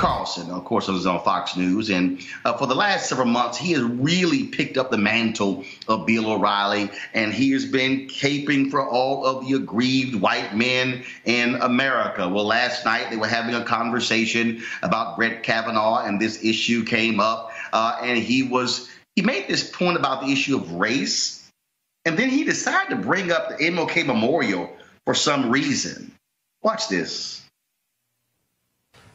Carlson, of course, was on Fox News, and for the last several months, he has really picked up the mantle of Bill O'Reilly, and he has been caping for all of the aggrieved white men in America. Well, last night they were having a conversation about Brett Kavanaugh, and this issue came up, and he made this point about the issue of race, and then he decided to bring up the MLK Memorial for some reason. Watch this.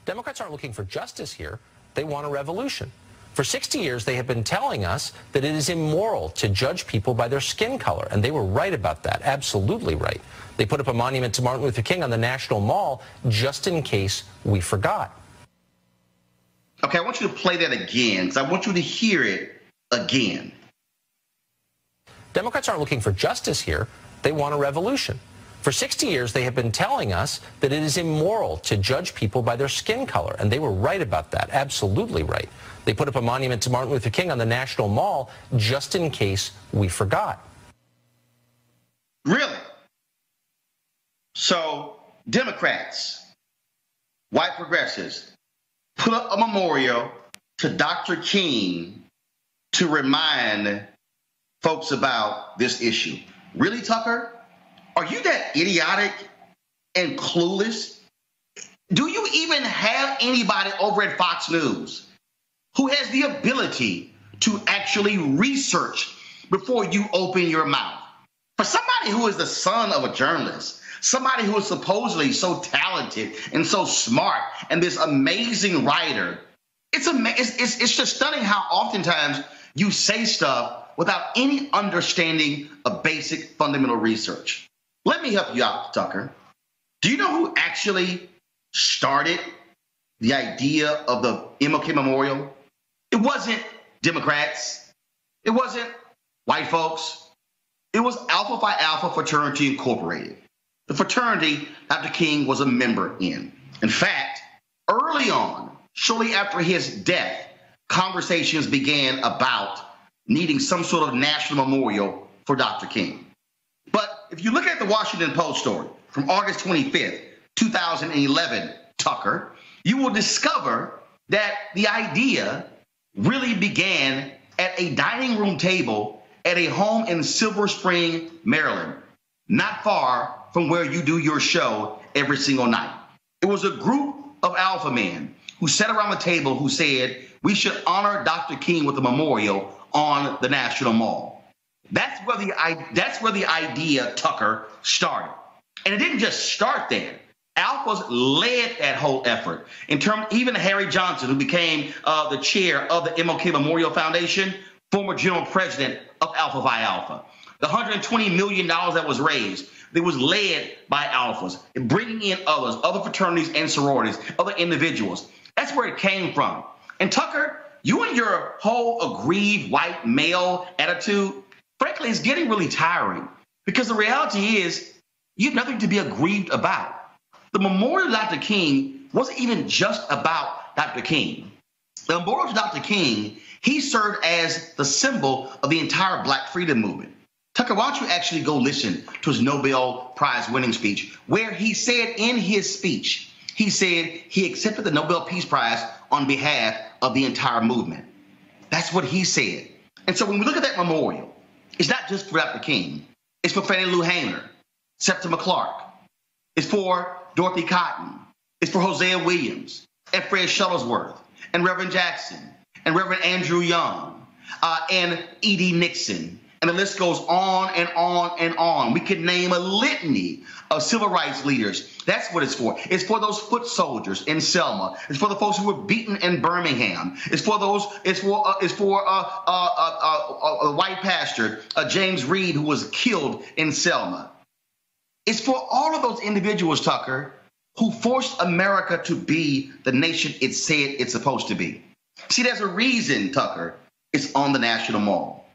Democrats aren't looking for justice here. They want a revolution. For 60 years, they have been telling us that it is immoral to judge people by their skin color, and they were right about that, absolutely right. They put up a monument to Martin Luther King on the National Mall just in case we forgot. Okay, I want you to play that again, because I want you to hear it again. Democrats aren't looking for justice here. They want a revolution. For 60 years, they have been telling us that it is immoral to judge people by their skin color, and they were right about that, absolutely right. They put up a monument to Martin Luther King on the National Mall just in case we forgot. Really? So Democrats, white progressives, put up a memorial to Dr. King to remind folks about this issue. Really, Tucker? Are you that idiotic and clueless? Do you even have anybody over at Fox News who has the ability to actually research before you open your mouth? For somebody who is the son of a journalist, somebody who is supposedly so talented and so smart and this amazing writer, it's just stunning how oftentimes you say stuff without any understanding of basic fundamental research. Let me help you out, Tucker. Do you know who actually started the idea of the MLK Memorial? It wasn't Democrats. It wasn't white folks. It was Alpha Phi Alpha Fraternity Incorporated, the fraternity Dr. King was a member in. In fact, early on, shortly after his death, conversations began about needing some sort of national memorial for Dr. King. But if you look at the Washington Post story from August 25th, 2011, Tucker, you will discover that the idea really began at a dining room table at a home in Silver Spring, Maryland, not far from where you do your show every single night. It was a group of alpha men who sat around the table who said, we should honor Dr. King with a memorial on the National Mall. That's where the idea, Tucker, started. And it didn't just start there. Alphas led that whole effort. Even Harry Johnson, who became the chair of the MLK Memorial Foundation, former general president of Alpha Phi Alpha. The $120 million that was raised, that was led by alphas, bringing in others, other fraternities and sororities, other individuals. That's where it came from. And Tucker, you and your whole aggrieved white male attitude, frankly, it's getting really tiring, because the reality is you have nothing to be aggrieved about. The memorial to Dr. King wasn't even just about Dr. King. The memorial to Dr. King, he served as the symbol of the entire Black freedom movement. Tucker, why don't you actually go listen to his Nobel Prize winning speech, where he said in his speech, he said he accepted the Nobel Peace Prize on behalf of the entire movement. That's what he said. And so when we look at that memorial, it's not just for Dr. King. It's for Fannie Lou Hamer, Septima Clark. It's for Dorothy Cotton. It's for Hosea Williams and Fred Shuttlesworth and Reverend Jackson and Reverend Andrew Young and E.D. Nixon. And the list goes on and on and on. We could name a litany of civil rights leaders. That's what it's for. It's for those foot soldiers in Selma. It's for the folks who were beaten in Birmingham. It's for those. It's for a white pastor, James Reed, who was killed in Selma. It's for all of those individuals, Tucker, who forced America to be the nation it said it's supposed to be. See, there's a reason, Tucker, it's on the National Mall.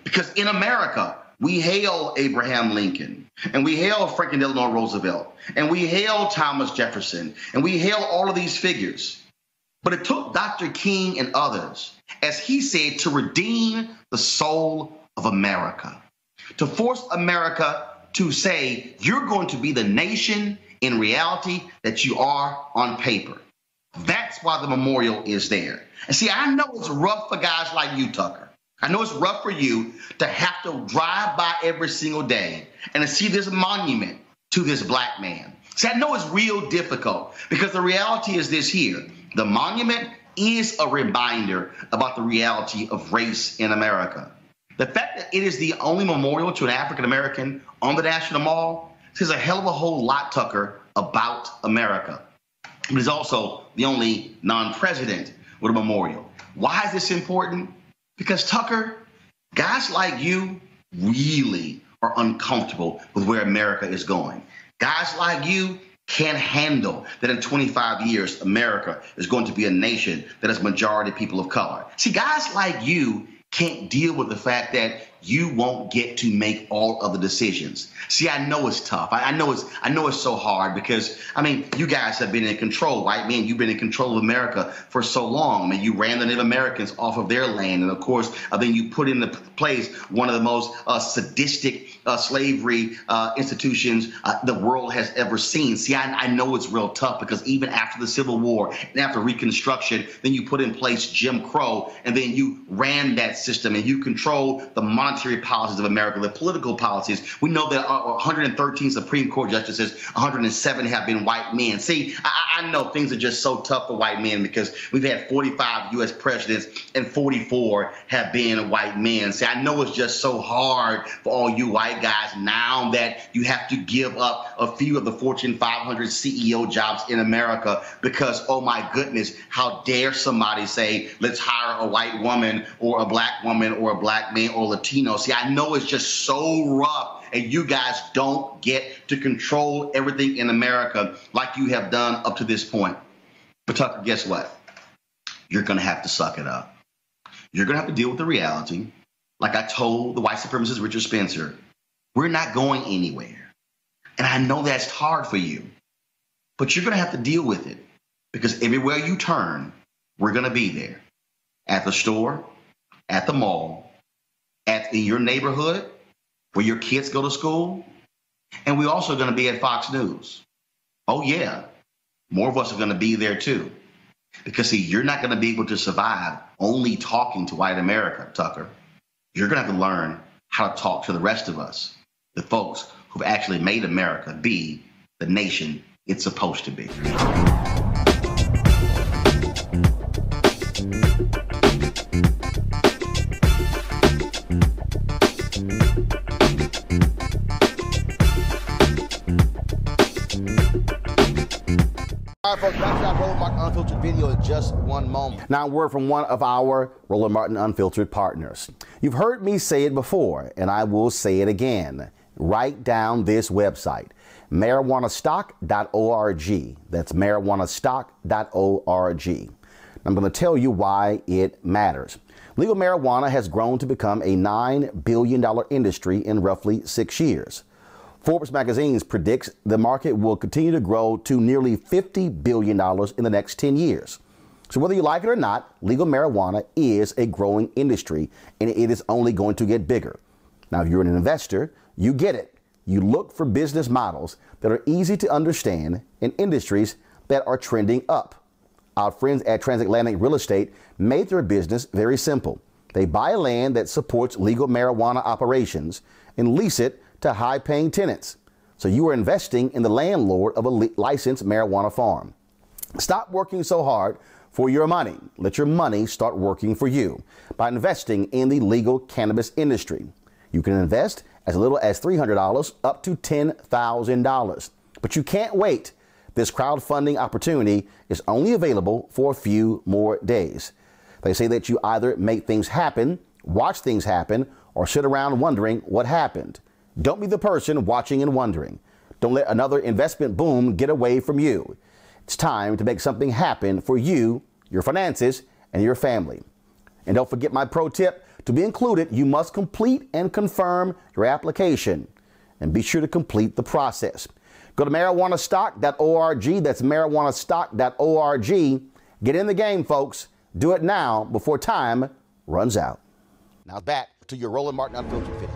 Because in America, we hail Abraham Lincoln, and we hail Franklin Delano Roosevelt, and we hail Thomas Jefferson, and we hail all of these figures. But it took Dr. King and others, as he said, to redeem the soul of America, to force America to say, you're going to be the nation in reality that you are on paper. That's why the memorial is there. And see, I know it's rough for guys like you, Tucker. I know it's rough for you to have to drive by every single day and to see this monument to this black man. See, I know it's real difficult because the reality is this here. The monument is a reminder about the reality of race in America. The fact that it is the only memorial to an African American on the National Mall says a hell of a whole lot, Tucker, about America. It is also the only non-president with a memorial. Why is this important? Because, Tucker, guys like you really are uncomfortable with where America is going. Guys like you can't handle that in 25 years, America is going to be a nation that has majority people of color. See, guys like you can't deal with the fact that you won't get to make all of the decisions. See, I know it's tough. I know it's so hard because, I mean, you guys have been in control, white men. You've been in control of America for so long. I mean, you ran the Native Americans off of their land. And of course, then you put into place one of the most sadistic slavery institutions the world has ever seen. See, I know it's real tough because even after the Civil War and after Reconstruction, then you put in place Jim Crow, and then you ran that system and you control the monetary policies of America, the political policies. We know that 113 Supreme Court justices, 107 have been white men. See, I know things are just so tough for white men because we've had 45 U.S. presidents and 44 have been white men. See, I know it's just so hard for all you white guys now that you have to give up a few of the Fortune 500 CEO jobs in America because, oh my goodness, how dare somebody say, let's hire a white woman or a black woman or a black man or Latino. See, I know it's just so rough, and you guys don't get to control everything in America like you have done up to this point. But Tucker, guess what? You're going to have to suck it up. You're going to have to deal with the reality. Like I told the white supremacist Richard Spencer, we're not going anywhere. And I know that's hard for you, but you're going to have to deal with it because everywhere you turn, we're going to be there. At the store, at the mall, in your neighborhood, where your kids go to school, and we're also going to be at Fox News. Oh, yeah, more of us are going to be there, too. Because, see, you're not going to be able to survive only talking to white America, Tucker. You're going to have to learn how to talk to the rest of us, the folks who've actually made America be the nation it's supposed to be. All right, folks, that's that Roland Martin Unfiltered video in just one moment. Now, a word from one of our Roland Martin Unfiltered partners. You've heard me say it before, and I will say it again. Write down this website, marijuanastock.org. That's marijuanastock.org. I'm going to tell you why it matters. Legal marijuana has grown to become a $9 billion industry in roughly 6 years. Forbes magazine predicts the market will continue to grow to nearly $50 billion in the next 10 years. So whether you like it or not, legal marijuana is a growing industry, and it is only going to get bigger. Now, if you're an investor, you get it. You look for business models that are easy to understand in industries that are trending up. Our friends at Transatlantic Real Estate made their business very simple. They buy land that supports legal marijuana operations and lease it to high-paying tenants. So you are investing in the landlord of a licensed marijuana farm. Stop working so hard for your money. Let your money start working for you by investing in the legal cannabis industry. You can invest as little as $300 up to $10,000. But you can't wait. This crowdfunding opportunity is only available for a few more days. They say that you either make things happen, watch things happen, or sit around wondering what happened. Don't be the person watching and wondering. Don't let another investment boom get away from you. It's time to make something happen for you, your finances, and your family. And don't forget my pro tip, to be included, you must complete and confirm your application. And be sure to complete the process. Go to marijuanastock.org. That's marijuanastock.org. Get in the game, folks. Do it now before time runs out. Now back to your Roland Martin Unfiltered video.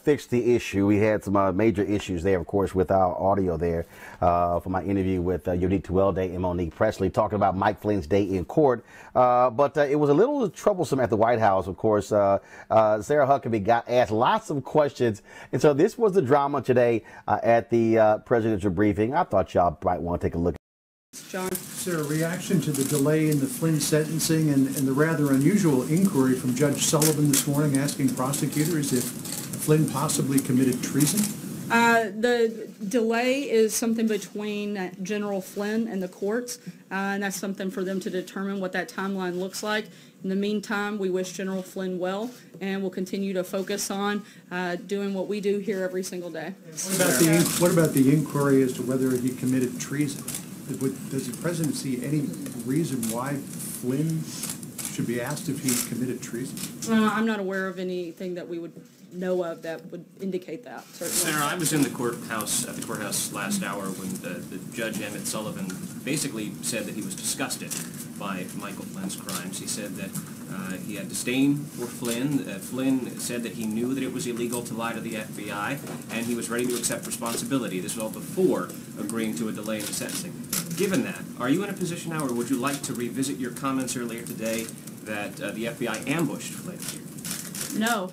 Fixed the issue. We had some major issues there, of course, with our audio there for my interview with Yodit Tuwelde and Monique Presley, talking about Mike Flynn's day in court. But it was a little troublesome at the White House, of course. Sarah Huckabee got asked lots of questions. And so this was the drama today at the presidential briefing. I thought y'all might want to take a look. John. Is there a reaction to the delay in the Flynn sentencing and the rather unusual inquiry from Judge Sullivan this morning asking prosecutors if Flynn possibly committed treason? The delay is something between General Flynn and the courts, and that's something for them to determine what that timeline looks like. In the meantime, we wish General Flynn well, and we'll continue to focus on doing what we do here every single day. What about the inquiry as to whether he committed treason? Does the president see any reason why Flynn should be asked if he committed treason? I'm not aware of anything that we would know of that would indicate that, certainly. Sarah, I was in the courthouse, at the courthouse last hour when the Judge Emmett Sullivan basically said that he was disgusted by Michael Flynn's crimes. He said that He had disdain for Flynn. Flynn said that he knew that it was illegal to lie to the FBI, and he was ready to accept responsibility. This was all before agreeing to a delay in the sentencing. Given that, are you in a position now, or would you like to revisit your comments earlier today that the FBI ambushed Flynn here? No.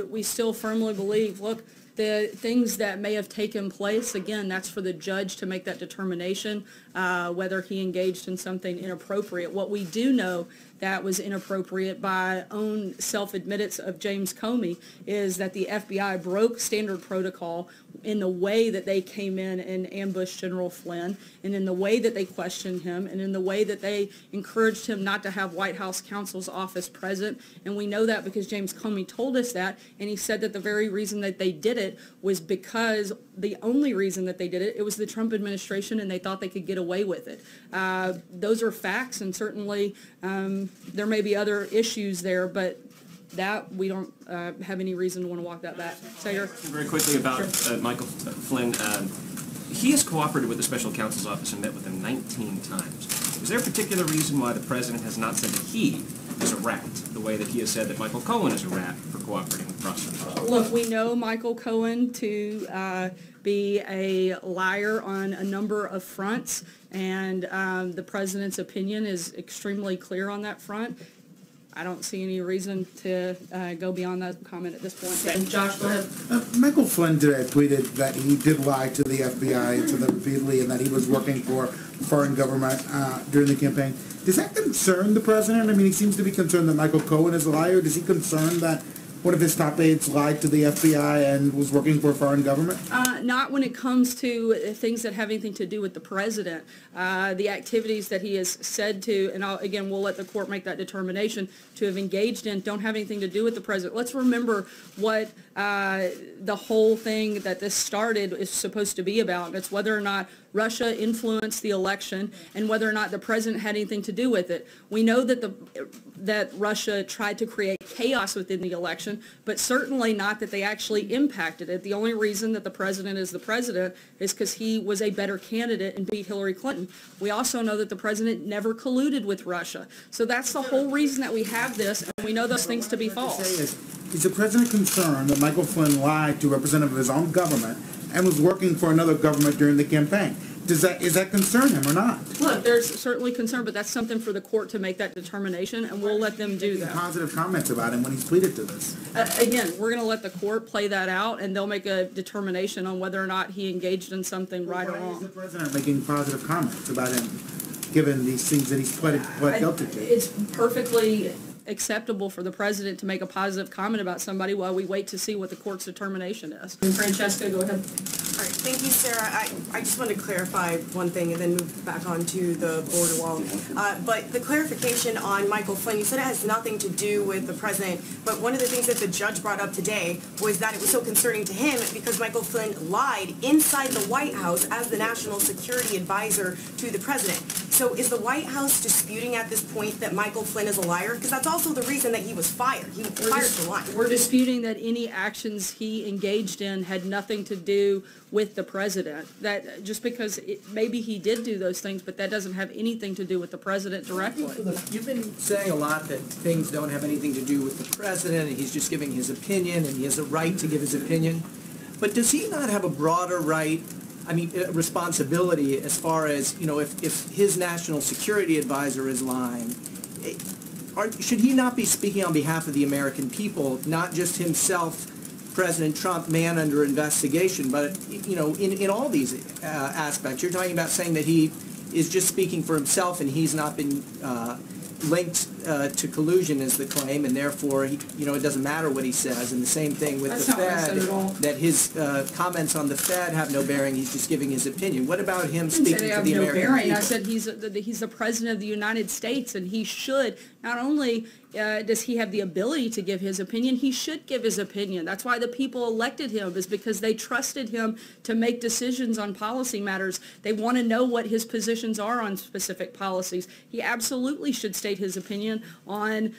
We still firmly believe, look, the things that may have taken place, again, that's for the judge to make that determination, whether he engaged in something inappropriate. What we do know that was inappropriate by own self-admittance of James Comey is that the FBI broke standard protocol in the way that they came in and ambushed General Flynn, and in the way that they questioned him, and in the way that they encouraged him not to have White House counsel's office present. And we know that because James Comey told us that, and he said that the very reason that they did it was because the only reason that they did it, it was the Trump administration, and they thought they could get away with it. Those are facts, and certainly there may be other issues there, but that we don't have any reason to want to walk that back. Sager? Very quickly about Michael Flynn. He has cooperated with the special counsel's office and met with him 19 times. Is there a particular reason why the president has not said that he is a rat, the way that he has said that Michael Cohen is a rat for cooperating with prosecutors? Look, we know Michael Cohen to be a liar on a number of fronts, and the president's opinion is extremely clear on that front. I don't see any reason to go beyond that comment at this point. And Josh, go ahead. Michael Flynn today tweeted that he did lie to the FBI, to them repeatedly, and that he was working for foreign government during the campaign. Does that concern the president? I mean, he seems to be concerned that Michael Cohen is a liar. Does he concern that one of his top aides lied to the FBI and was working for a foreign government? Not when it comes to things that have anything to do with the president. The activities that he has said to, and again, we'll let the court make that determination, to have engaged in don't have anything to do with the president. Let's remember what the whole thing that this started is supposed to be about. And it's whether or not Russia influenced the election and whether or not the president had anything to do with it. We know that that Russia tried to create chaos within the election, but certainly not that they actually impacted it. The only reason that the president is the president is because he was a better candidate and beat Hillary Clinton. We also know that the president never colluded with Russia. So that's the whole reason that we have this, and we know those things to be false. Is the president concerned that Michael Flynn lied to a representative of his own government and was working for another government during the campaign? Is that concern him or not? Look, there's certainly concern, but that's something for the court to make that determination, and we'll let them do that. Positive comments about him when he's pleaded to this. Again, we're going to let the court play that out, and they'll make a determination on whether or not he engaged in something right or wrong. Why is the president making positive comments about him, given these things that he's pled guilty to? It's perfectly acceptable for the president to make a positive comment about somebody while we wait to see what the court's determination is. Francesca, go ahead. All right, thank you, Sarah. I just want to clarify one thing and then move back onto the border wall. But the clarification on Michael Flynn, you said it has nothing to do with the president, but one of the things that the judge brought up today was that it was so concerning to him because Michael Flynn lied inside the White House as the national security advisor to the president. So is the White House disputing at this point that Michael Flynn is a liar? Because that's also the reason that he was fired. He was fired for lying. We're disputing that any actions he engaged in had nothing to do with the president. That just because maybe he did do those things, but that doesn't have anything to do with the president directly. You've been saying a lot that things don't have anything to do with the president, and he's just giving his opinion, and he has a right to give his opinion. But does he not have a broader right, responsibility as far as, if his national security advisor is lying, should he not be speaking on behalf of the American people, not just himself, President Trump, man under investigation, but, in all these aspects? You're talking about saying that he is just speaking for himself and he's not been linked to collusion is the claim, and therefore, it doesn't matter what he says. And the same thing with the Fed, that his comments on the Fed have no bearing. He's just giving his opinion. What about him speaking to the American people? I said he's the president of the United States, and he should not only does he have the ability to give his opinion, he should give his opinion. That's why the people elected him, is because they trusted him to make decisions on policy matters. They want to know what his positions are on specific policies. He absolutely should state his opinion. opinion on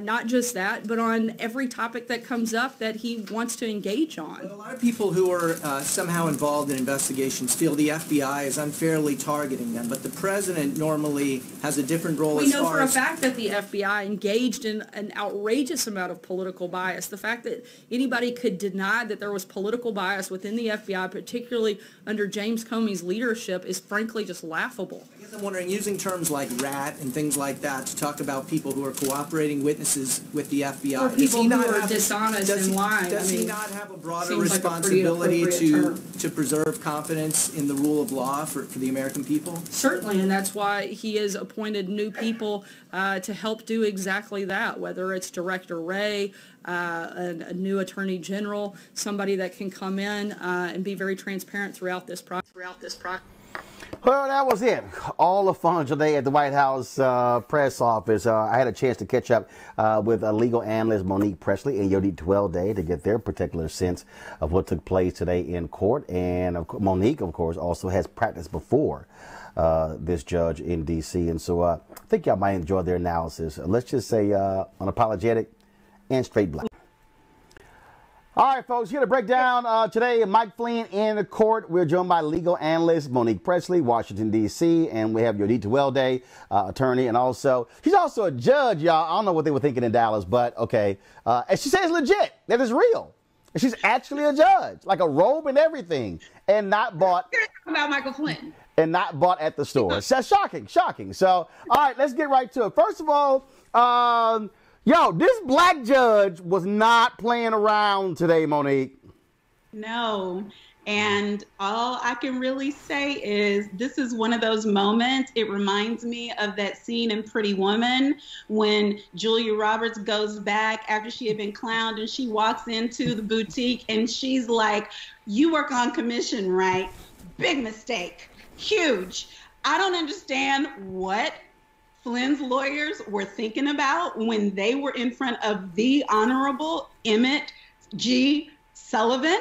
not just that, but on every topic that comes up that he wants to engage on. But a lot of people who are somehow involved in investigations feel the FBI is unfairly targeting them, but the president normally has a different role We as know far for a as... fact that the FBI engaged in an outrageous amount of political bias. The fact that anybody could deny that there was political bias within the FBI, particularly under James Comey's leadership, is frankly just laughable. I guess I'm wondering, using terms like rat and things like that to talk about people who are cooperating witnesses with the FBI. Or people who are dishonest and lying. Does he not have a broader responsibility to preserve confidence in the rule of law for the American people? Certainly, and that's why he has appointed new people to help do exactly that, whether it's Director Wray, a new Attorney General, somebody that can come in and be very transparent throughout this process. Well, that was it. All the fun today at the White House press office. I had a chance to catch up with legal analyst Monique Presley and Yodi Twelday to get their particular sense of what took place today in court. And Monique, of course, also has practiced before this judge in D.C. And so I think y'all might enjoy their analysis. Let's just say unapologetic and straight black. All right, folks, here to break down today, Mike Flynn in the court. We're joined by legal analyst Monique Presley, Washington, D.C., and we have Yodita Welday, attorney, and also, she's also a judge, y'all. I don't know what they were thinking in Dallas, but okay. And she says legit, that is real. And she's actually a judge, like a robe and everything, and not bought. About Michael Flynn. And not bought at the store. So shocking, shocking. So, all right, let's get right to it. First of all, yo, this black judge was not playing around today, Monique. No. And all I can really say is this is one of those moments. It reminds me of that scene in Pretty Woman when Julia Roberts goes back after she had been clowned and she walks into the boutique and she's like, "You work on commission, right? Big mistake. Huge. I don't understand what Flynn's lawyers were thinking about when they were in front of the Honorable Emmett G. Sullivan,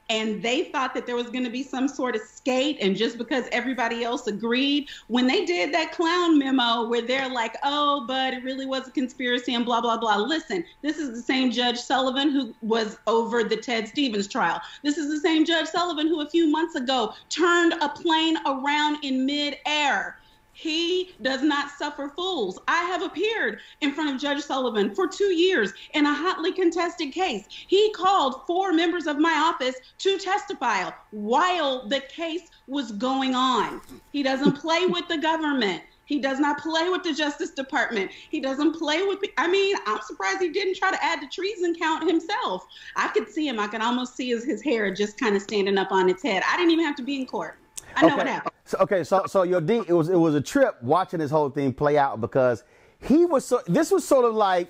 and they thought that there was going to be some sort of skate, and just because everybody else agreed, when they did that clown memo where they're like, oh, but it really was a conspiracy and blah, blah, blah. Listen, this is the same Judge Sullivan who was over the Ted Stevens trial. This is the same Judge Sullivan who a few months ago turned a plane around in midair. He does not suffer fools. I have appeared in front of Judge Sullivan for 2 years in a hotly contested case. He called 4 members of my office to testify while the case was going on. He doesn't play with the government. He does not play with the Justice Department. He doesn't play with, I'm surprised he didn't try to add the treason count himself. I could see him. I could almost see his hair just kind of standing up on its head. I didn't even have to be in court. I know what happened. So your D, it was a trip watching this whole thing play out because this was sort of like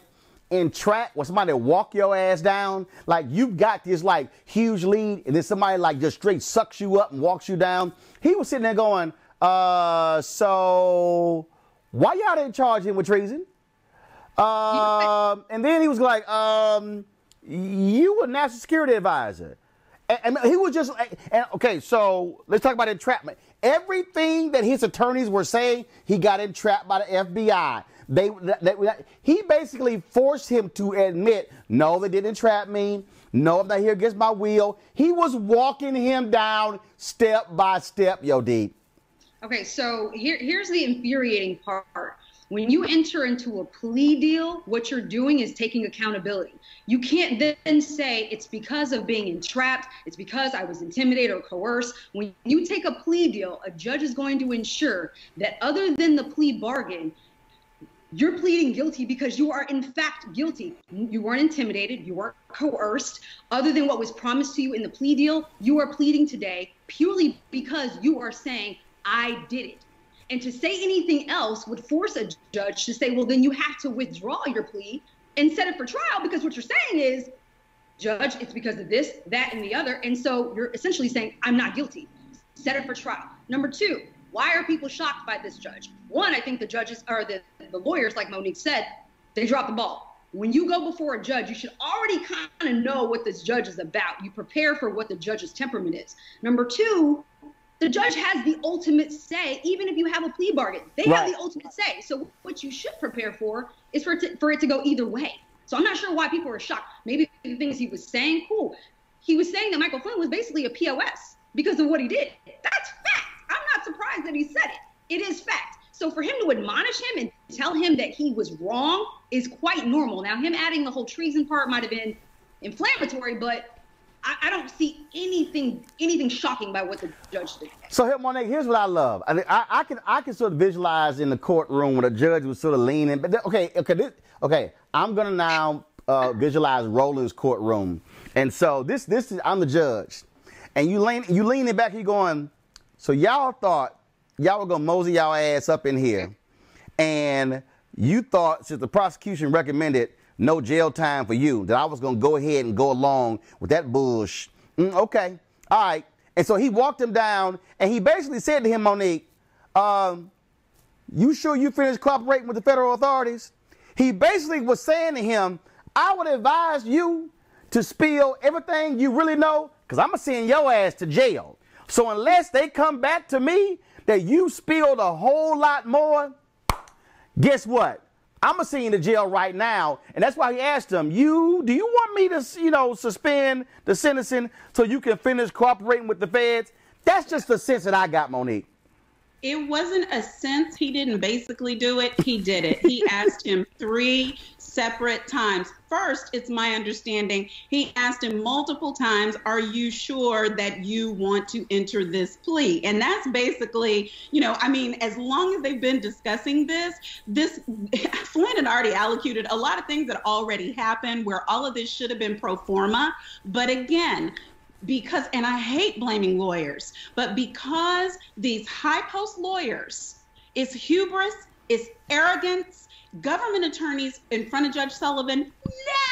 in track where somebody walk your ass down, like you've got this like huge lead and then somebody like just straight sucks you up and walks you down. He was sitting there going, so why y'all didn't charge him with treason? And then he was like, you were national security advisor. And he was just, okay, so let's talk about entrapment. Everything that his attorneys were saying, he got entrapped by the FBI. He basically forced him to admit, no, they didn't entrap me. No, I'm not here against my will. He was walking him down step by step, yo, D. Okay, so here's the infuriating part. When you enter into a plea deal, what you're doing is taking accountability. You can't then say it's because of being entrapped, it's because I was intimidated or coerced. When you take a plea deal, a judge is going to ensure that other than the plea bargain, you're pleading guilty because you are in fact guilty. You weren't intimidated, you weren't coerced. Other than what was promised to you in the plea deal, you are pleading today purely because you are saying, I did it. And to say anything else would force a judge to say, well, then you have to withdraw your plea and set it for trial, because what you're saying is, judge, it's because of this, that, and the other. And so you're essentially saying, I'm not guilty. Set it for trial. Number 2, why are people shocked by this judge? One, I think the judges, or the lawyers, like Monique said, they dropped the ball. When you go before a judge, you should already kind of know what this judge is about. You prepare for what the judge's temperament is. Number 2, The judge has the ultimate say, even if you have a plea bargain. They have the ultimate say. So what you should prepare for is for it to go either way. So I'm not sure why people are shocked. Maybe the things he was saying, cool. He was saying that Michael Flynn was basically a POS because of what he did. That's fact. I'm not surprised that he said it. It is fact. So for him to admonish him and tell him that he was wrong is quite normal. Now, him adding the whole treason part might have been inflammatory, but I don't see anything shocking by what the judge did. So here, Monique, here's what I love. I can sort of visualize in the courtroom where the judge was sort of leaning. But okay. I'm gonna now visualize Roland's courtroom, and so this is I'm the judge, and you leaning back, you going. So y'all thought y'all were gonna mosey y'all ass up in here, and you thought since the prosecution recommended no jail time for you, that I was going to go ahead and go along with that bullshit. Okay. All right. And so he walked him down, and he basically said to him, Monique, you sure you finished cooperating with the federal authorities? He basically was saying to him, I would advise you to spill everything you really know, because I'm going to send your ass to jail. So unless they come back to me that you spilled a whole lot more, guess what? I'm going to send you to jail right now. And that's why he asked him, do you want me to, suspend the sentencing so you can finish cooperating with the feds? That's just the sense that I got, Monique. It wasn't a sense. He didn't basically do it. He did it. He asked him 3 separate times. First, it's my understanding, he asked him multiple times, are you sure that you want to enter this plea? And that's basically, as long as they've been discussing this, Flynn had already allocated a lot of things that already happened where all of this should have been pro forma. But again, because, and I hate blaming lawyers, but because these high post lawyers, it's hubris, it's arrogance. Government attorneys in front of Judge Sullivan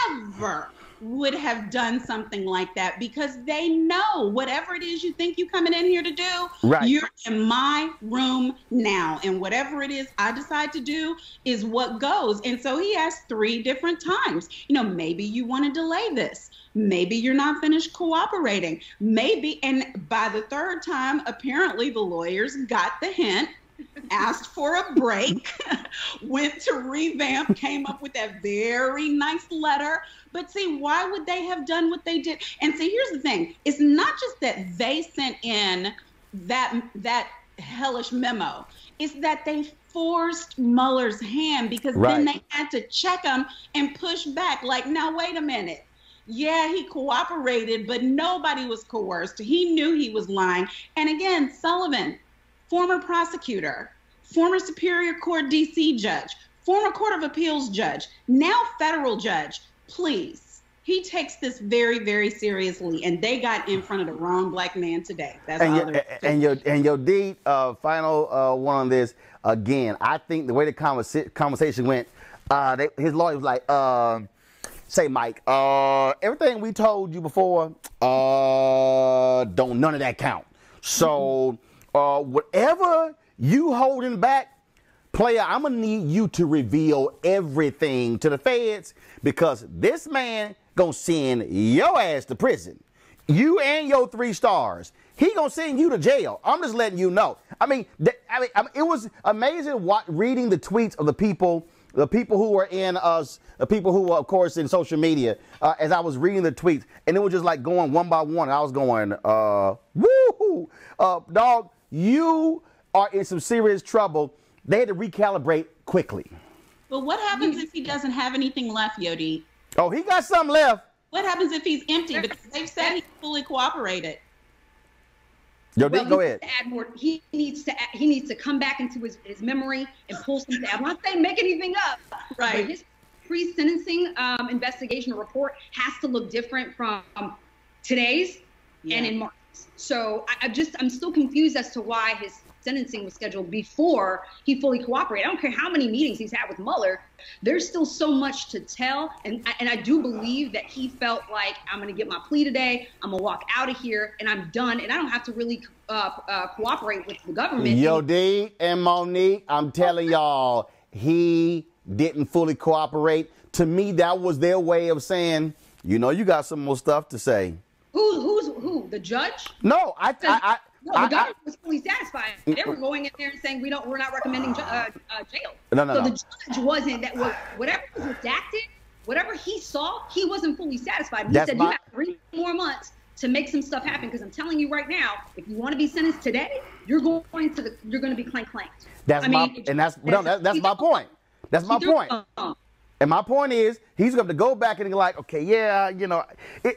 never would have done something like that because they know whatever it is you think you're coming in here to do, you're in my room now. And whatever it is I decide to do is what goes. And so he asked 3 different times, maybe you want to delay this. Maybe you're not finished cooperating. Maybe, and by the 3rd time, apparently the lawyers got the hint, asked for a break, went to revamp, came up with that very nice letter. But see, why would they have done what they did? And see, here's the thing. It's not just that they sent in that hellish memo. It's that they forced Mueller's hand because then they had to check him and push back. Like, now, wait a minute. Yeah, he cooperated, but nobody was coerced. He knew he was lying. And again, Sullivan, former prosecutor, former Superior Court DC judge, former Court of Appeals judge, now federal judge, please. He takes this very, very seriously, and they got in front of the wrong black man today. That's all. Your D, final one on this. Again, I think the way the conversation went, his lawyer was like, say, Mike, everything we told you before, don't none of that count. So whatever you holding back, player, I'm going to need you to reveal everything to the feds because this man going to send your ass to prison. You and your 3 stars. He going to send you to jail. I'm just letting you know. It was amazing reading the tweets of the people who were the people who were, of course, in social media, as I was reading the tweets, and it was just like going one by one. And I was going, woo-hoo, dog, you are in some serious trouble. They had to recalibrate quickly. But what happens if he doesn't have anything left, Yodi? Oh, he got something left. What happens if he's empty? Because they've said he fully cooperated. Yodi, go ahead. Add more. He needs to come back into his memory and pull some. I'm not saying make anything up. Right. But his pre-sentencing investigation report has to look different from today's and in March. So I'm still confused as to why his sentencing was scheduled before he fully cooperated. I don't care how many meetings he's had with Mueller. There's still so much to tell. And I do believe that he felt like, I'm going to get my plea today. I'm going to walk out of here and I'm done. And I don't have to really cooperate with the government. Yo, D and Monique, I'm telling y'all, he didn't fully cooperate. To me, that was their way of saying, you got some more stuff to say. Who? The judge? No, Well, the government was fully satisfied. They were going in there and saying we're not recommending jail. So the judge wasn't that. Whatever was redacted, whatever he saw, he wasn't fully satisfied. He said you have 3 more months to make some stuff happen, because I'm telling you right now, if you want to be sentenced today, you're going to be claimed. That's my point. That's my point. And my point is, he's going to go back and be like, okay, yeah, you know,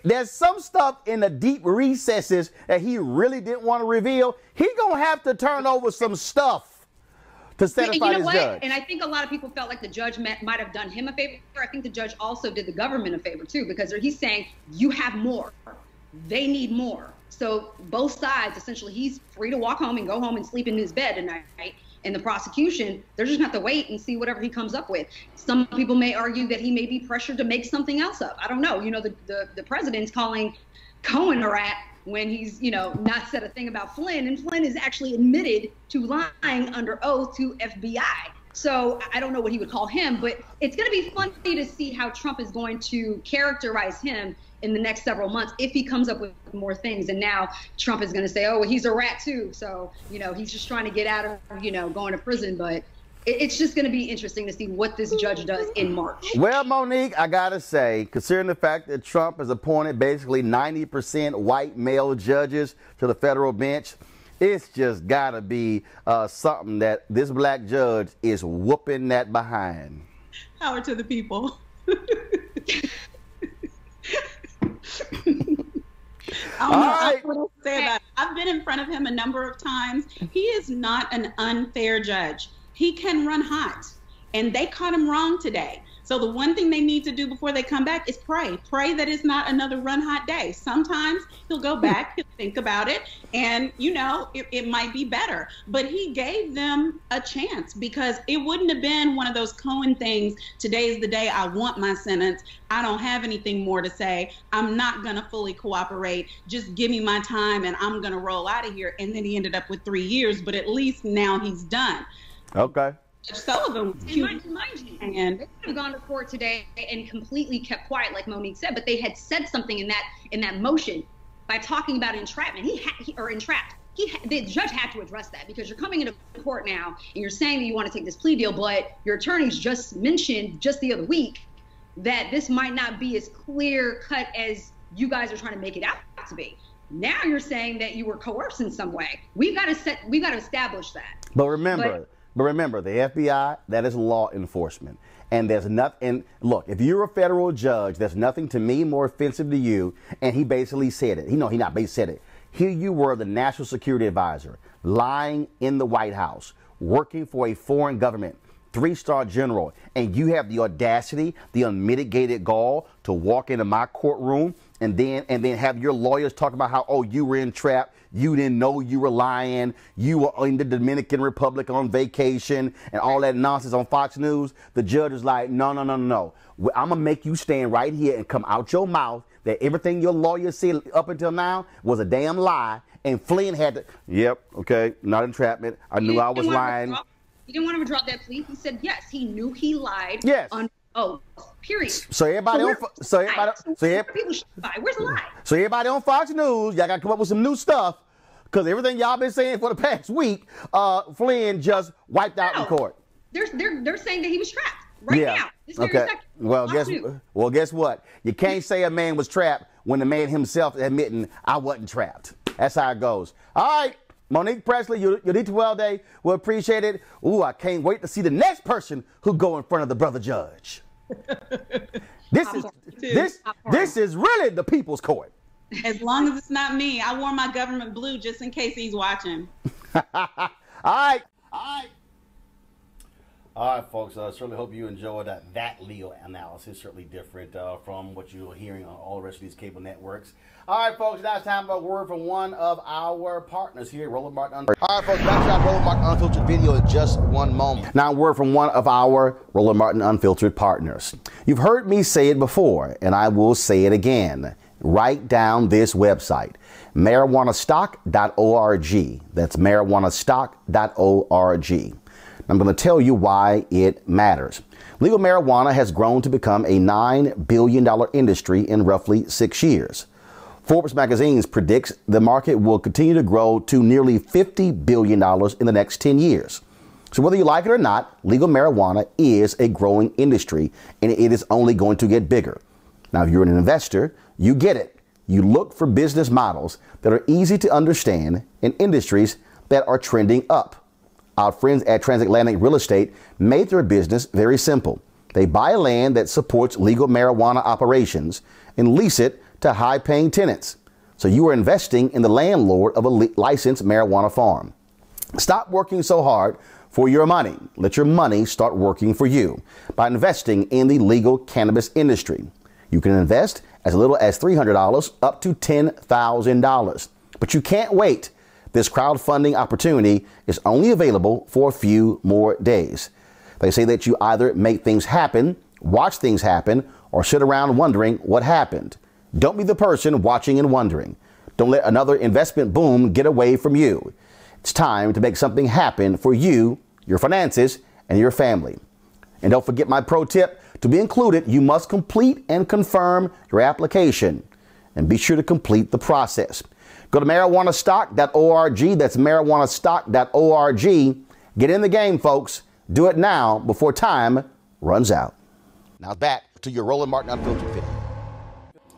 there's some stuff in the deep recesses that he really didn't want to reveal. He's going to have to turn over some stuff to satisfy his judge. And I think a lot of people felt like the judge might have done him a favor. I think the judge also did the government a favor too, because he's saying you have more. They need more. So both sides, essentially, he's free to walk home and go home and sleep in his bed tonight. And the prosecution, they're just going to have to wait and see whatever he comes up with. Some people may argue that he may be pressured to make something else up. I don't know. You know, the president's calling Cohen a rat when he's, you know, not said a thing about Flynn. And Flynn is actually admitted to lying under oath to FBI. So I don't know what he would call him, but it's going to be funny to see how Trump is going to characterize him in the next several months if he comes up with more things. And now Trump is going to say, oh, well, he's a rat too. So, you know, he's just trying to get out of, you know, going to prison. But it's just going to be interesting to see what this judge does in March. Well, Monique, I got to say, considering the fact that Trump has appointed basically 90% white male judges to the federal bench, it's just got to be something that this black judge is whooping that behind. Power to the people. I don't know what to say about it. I've been in front of him a number of times. He is not an unfair judge. He can run hot, and they caught him wrong today. So the one thing they need to do before they come back is pray. Pray that it's not another run hot day. Sometimes he'll go back, he'll think about it, and, you know, it might be better. But he gave them a chance, because it wouldn't have been one of those Cohen things. Today's the day I want my sentence. I don't have anything more to say. I'm not going to fully cooperate. Just give me my time and I'm going to roll out of here. And then he ended up with 3 years, but at least now he's done. Okay. Sullivan was cute. And they could have gone to court today and completely kept quiet, like Monique said, but they had said something in that motion by talking about entrapment. Entrapped. The judge had to address that, because you're coming into court now and you're saying that you want to take this plea deal, but your attorneys just mentioned just the other week that this might not be as clear cut as you guys are trying to make it out to be. Now you're saying that you were coerced in some way. We've got to establish that. But remember, the FBI, that is law enforcement. And there's nothing, and look, if you're a federal judge, there's nothing to me more offensive to you. And he basically said it. He not basically said it. Here you were, the national security advisor, lying in the White House, working for a foreign government, 3-star general, and you have the audacity, the unmitigated gall to walk into my courtroom and then have your lawyers talk about how, oh, you were entrapped, you didn't know you were lying, you were in the Dominican Republic on vacation, and all that nonsense on Fox News. The judge is like, no. I'm gonna make you stand right here and come out your mouth that everything your lawyer said up until now was a damn lie. And Flynn had to, yep, okay, not entrapment. I knew I was lying. He didn't want him to drop that plea. He said yes, he knew he lied. Yes. Period. So everybody on Fox News, y'all gotta come up with some new stuff, because everything y'all been saying for the past week, Flynn just wiped out in court. They're saying that he was trapped now. Okay. Well, guess what? You can't say a man was trapped when the man himself admitting I wasn't trapped. That's how it goes. All right. Monique Presley, you did well day. We appreciate it. Ooh, I can't wait to see the next person who go in front of the brother judge. This is really the people's court. As long as it's not me. I wore my government blue just in case he's watching. All right, folks. I certainly hope you enjoyed that legal analysis. Certainly different from what you're hearing on all the rest of these cable networks. All right, folks. Now it's time for a word from one of our partners here, Roland Martin Unfiltered. All right, folks. Back to our Roland Martin Unfiltered video in just one moment. Now, a word from one of our Roland Martin Unfiltered partners. You've heard me say it before, and I will say it again. Write down this website, marijuanastock.org. That's marijuanastock.org. I'm going to tell you why it matters. Legal marijuana has grown to become a $9 billion industry in roughly 6 years. Forbes magazine predicts the market will continue to grow to nearly $50 billion in the next 10 years. So whether you like it or not, legal marijuana is a growing industry, and it is only going to get bigger. Now, if you're an investor, you get it. You look for business models that are easy to understand in industries that are trending up. Our friends at Transatlantic Real Estate made their business very simple. They buy land that supports legal marijuana operations and lease it to high-paying tenants. So you are investing in the landlord of a licensed marijuana farm. Stop working so hard for your money. Let your money start working for you by investing in the legal cannabis industry. You can invest as little as $300 up to $10,000. But you can't wait. This crowdfunding opportunity is only available for a few more days. They say that you either make things happen, watch things happen, or sit around wondering what happened. Don't be the person watching and wondering. Don't let another investment boom get away from you. It's time to make something happen for you, your finances, and your family. And don't forget my pro tip. To be included, you must complete and confirm your application. And be sure to complete the process. Go to marijuanastock.org. That's marijuanastock.org. Get in the game, folks. Do it now before time runs out. Now back to your Roland Martin Unfiltered video.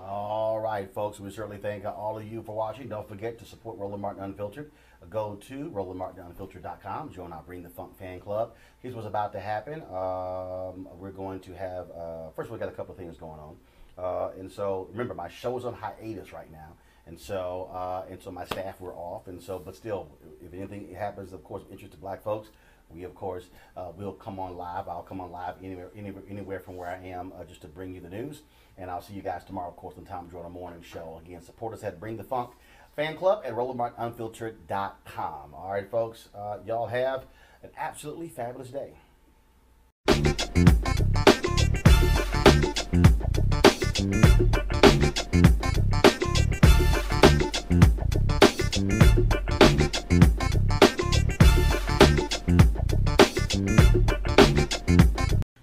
All right, folks. We certainly thank all of you for watching. Don't forget to support Roland Martin Unfiltered. Go to RolandMartinUnfiltered.com. Join our Bring the Funk fan club. Here's what's about to happen. We're going to have, first we got a couple of things going on. And so, remember, my show is on hiatus right now. And so my staff were off. And so, but still, if anything happens, of course, of interest to black folks, we, of course, will come on live. I'll come on live anywhere from where I am just to bring you the news. And I'll see you guys tomorrow, of course, on Tom Jordan Morning Show. Again, support us at Bring the Funk fan club at RolandMartinUnfiltered.com. All right, folks, y'all have an absolutely fabulous day.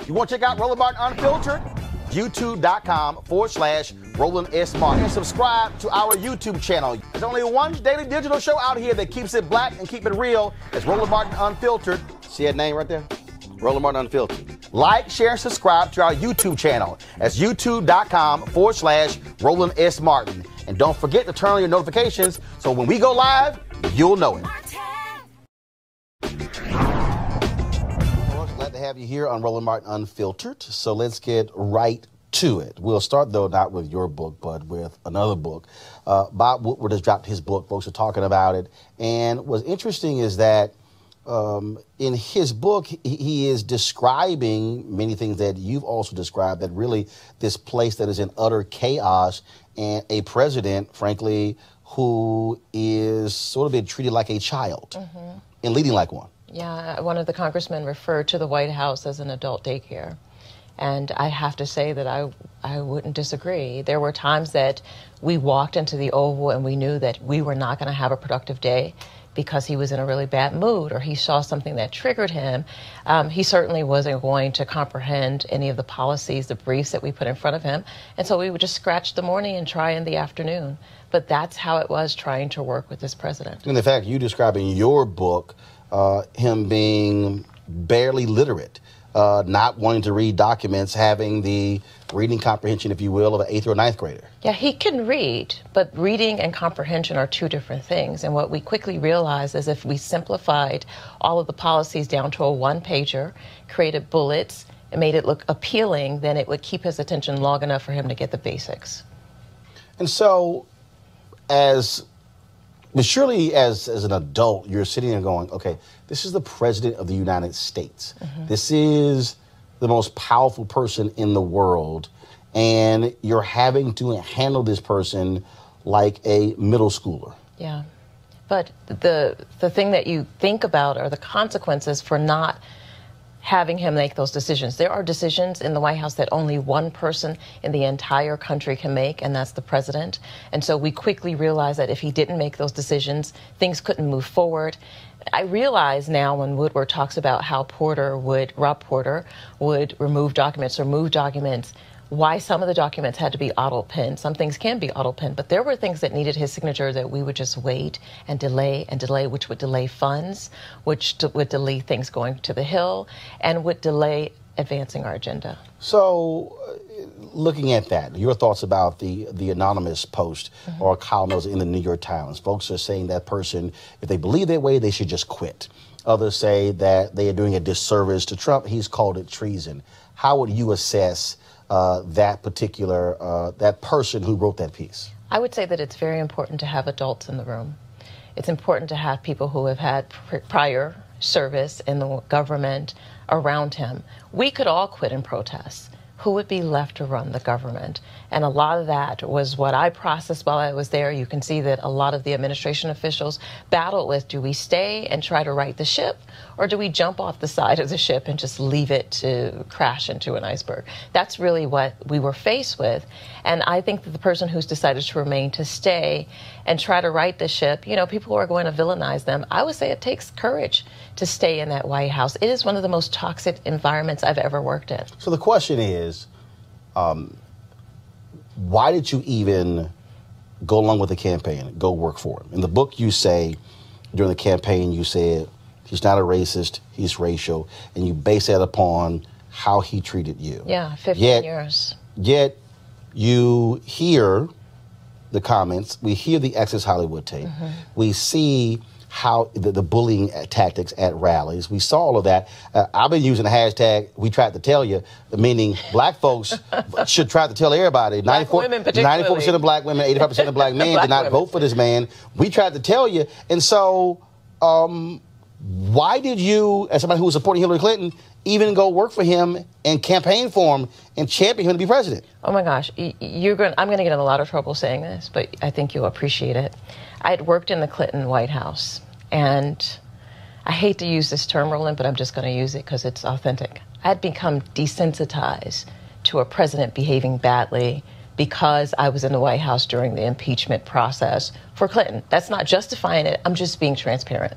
You want to check out Roland Martin Unfiltered? YouTube.com/Roland S. Martin. And subscribe to our YouTube channel. There's only one daily digital show out here that keeps it black and keep it real. It's Roland Martin Unfiltered. See that name right there? Roland Martin Unfiltered. Like, share, and subscribe to our YouTube channel. That's YouTube.com/Roland S. Martin. And don't forget to turn on your notifications so when we go live, you'll know it. Glad to have you here on Roland Martin Unfiltered. So let's get right to it. We'll start, though, not with your book, but with another book. Bob Woodward has dropped his book. Folks are talking about it. And what's interesting is that in his book, he is describing many things that you've also described, that really this place that is in utter chaos and a president, frankly, who is sort of been treated like a child and leading like one. Yeah, one of the congressmen referred to the White House as an adult daycare. And I have to say that I wouldn't disagree. There were times that we walked into the Oval and we knew that we were not going to have a productive day because he was in a really bad mood or he saw something that triggered him. He certainly wasn't going to comprehend any of the policies, the briefs that we put in front of him. And so we would just scratch the morning and try in the afternoon. But that's how it was trying to work with this president. And the fact you describe in your book him being barely literate, not wanting to read documents, having the reading comprehension, if you will, of an 8th or 9th grader. Yeah, he can read, but reading and comprehension are two different things. And what we quickly realized is if we simplified all of the policies down to a one-pager, created bullets, and made it look appealing, then it would keep his attention long enough for him to get the basics. And so, but surely as an adult, you're sitting there going, okay, this is the president of the United States. This is the most powerful person in the world. And you're having to handle this person like a middle schooler. Yeah. But the thing that you think about are the consequences for not having him make those decisions. There are decisions in the White House that only one person in the entire country can make, and that's the president. And so we quickly realized that if he didn't make those decisions, things couldn't move forward. I realize now when Woodward talks about how Rob Porter would remove documents or move documents, why some of the documents had to be auto-pinned. Some things can be auto-pinned, but there were things that needed his signature that we would just wait and delay, which would delay funds, which would delay things going to the Hill, and would delay advancing our agenda. So, looking at that, your thoughts about the anonymous post or columns in the New York Times. Folks are saying that person, if they believe that way, they should just quit. Others say that they are doing a disservice to Trump. He's called it treason. How would you assess that particular, that person who wrote that piece? I would say that it's very important to have adults in the room. It's important to have people who have had prior service in the government around him. We could all quit and protest. Who would be left to run the government? And a lot of that was what I processed while I was there. You can see that a lot of the administration officials battled with, do we stay and try to right the ship, or do we jump off the side of the ship and just leave it to crash into an iceberg? That's really what we were faced with. And I think that the person who's decided to remain, to stay and try to right the ship, you know, people are going to villainize them. I would say it takes courage to stay in that White House. It is one of the most toxic environments I've ever worked in. So the question is, why did you even go along with the campaign, go work for him? In the book, you say, during the campaign, you said, he's not a racist, he's racial, and you base that upon how he treated you. Yeah, 15 years. Yet, you hear the comments, we hear the Access Hollywood tape, we see how the bullying tactics at rallies. We saw all of that. I've been using the hashtag, we tried to tell you, meaning black folks should try to tell everybody. 94% of black women, 85% of black men did not vote for this man. We tried to tell you. And so, why did you, as somebody who was supporting Hillary Clinton, even go work for him and campaign for him and champion him to be president? Oh my gosh, I'm going to get in a lot of trouble saying this, but I think you'll appreciate it. I had worked in the Clinton White House, and I hate to use this term, Roland, but I'm just going to use it because it's authentic. I had become desensitized to a president behaving badly because I was in the White House during the impeachment process for Clinton. That's not justifying it. I'm just being transparent.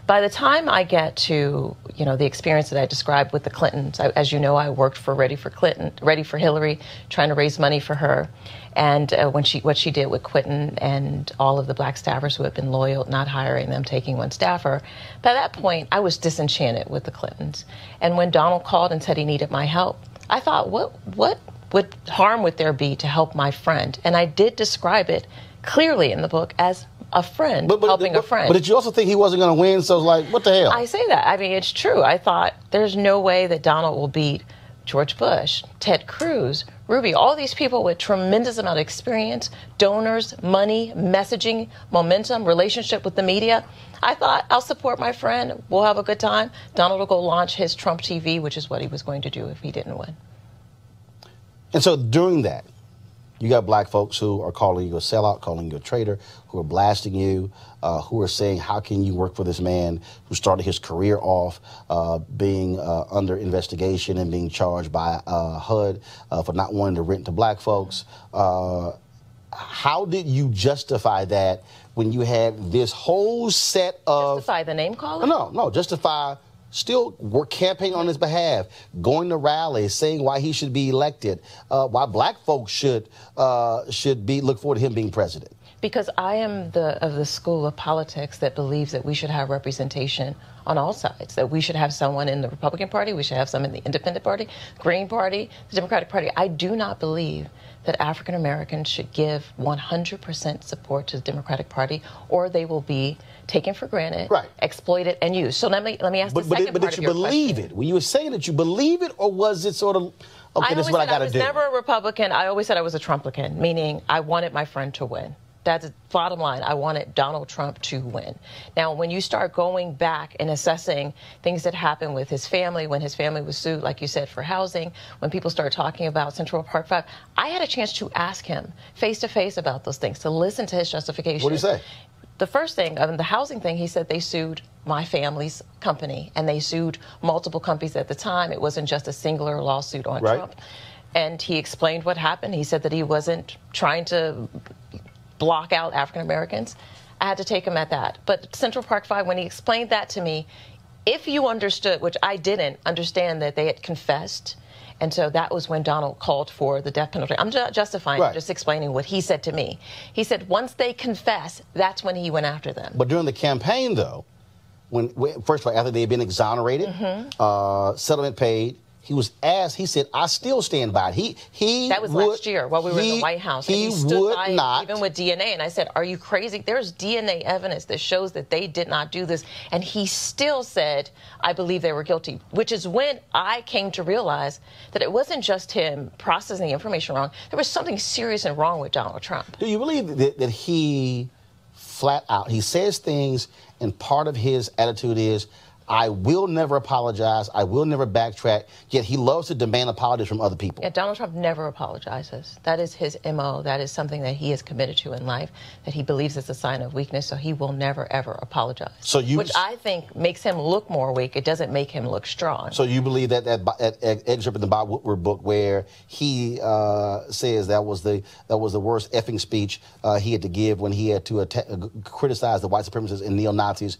By the time I get to, you know, the experience that I described with the Clintons, as you know, I worked for Ready for Hillary, trying to raise money for her. And what she did with Clinton and all of the black staffers who had been loyal, not hiring them, taking one staffer. By that point, I was disenchanted with the Clintons. And when Donald called and said he needed my help, I thought, what harm would there be to help my friend? And I did describe it clearly in the book as a friend helping a friend. But did you also think he wasn't going to win? So it was like, what the hell? I say that. I mean, it's true. I thought there's no way that Donald will beat George Bush, Ted Cruz, Ruby, all these people with tremendous amount of experience, donors, money, messaging, momentum, relationship with the media. I thought, I'll support my friend. We'll have a good time. Donald will go launch his Trump TV, which is what he was going to do if he didn't win. And so during that, you got black folks who are calling you a sellout, calling you a traitor, who are blasting you, who are saying, how can you work for this man who started his career off being under investigation and being charged by HUD for not wanting to rent to black folks? How did you justify that when you had this whole set of... Justify the name calling? No, justify... Still work campaigning on his behalf, going to rallies, saying why he should be elected, why black folks should look forward to him being president. Because I am of the school of politics that believes that we should have representation on all sides, that we should have someone in the Republican Party, we should have some in the Independent Party, Green Party, the Democratic Party. I do not believe that African Americans should give 100% support to the Democratic Party, or they will be taken for granted, exploited, and used. So let me ask the second part of your question. But did you believe it? When you were saying that, you believe it, or was it sort of, okay, this is what I got to do? I was never a Republican. I always said I was a Trumplican, meaning I wanted my friend to win. That's the bottom line. I wanted Donald Trump to win. Now, when you start going back and assessing things that happened with his family, when his family was sued, like you said, for housing, when people started talking about Central Park 5, I had a chance to ask him face-to-face about those things, to listen to his justification. What did he say? The first thing, the housing thing, he said they sued my family's company, and they sued multiple companies at the time. It wasn't just a singular lawsuit on Trump. And he explained what happened. He said that he wasn't trying to block out African Americans. I had to take him at that. But Central Park 5, when he explained that to me, if you understood, which I didn't understand, that they had confessed And so that was when Donald called for the death penalty. I'm not justifying, Right. I'm just explaining what he said to me. He said once they confess, that's when he went after them. But during the campaign, though, when first of all, after they had been exonerated, settlement paid, he was asked, he said, I still stand by it. That was last year while we were in the White House. And he stood by it, even with DNA. And I said, are you crazy? There's DNA evidence that shows that they did not do this. And he still said, I believe they were guilty, which is when I came to realize that it wasn't just him processing the information wrong. There was something serious and wrong with Donald Trump. Do you believe that he flat out, he says things and part of his attitude is, I will never apologize. I will never backtrack. Yet he loves to demand apologies from other people. Yeah, Donald Trump never apologizes. That is his MO. That is something that he is committed to in life, that he believes is a sign of weakness, so he will never, ever apologize. Which I think makes him look more weak. It doesn't make him look strong. So you believe that excerpt in the Bob Woodward book where he says that was the worst effing speech he had to give when he had to criticize the white supremacists and neo-Nazis,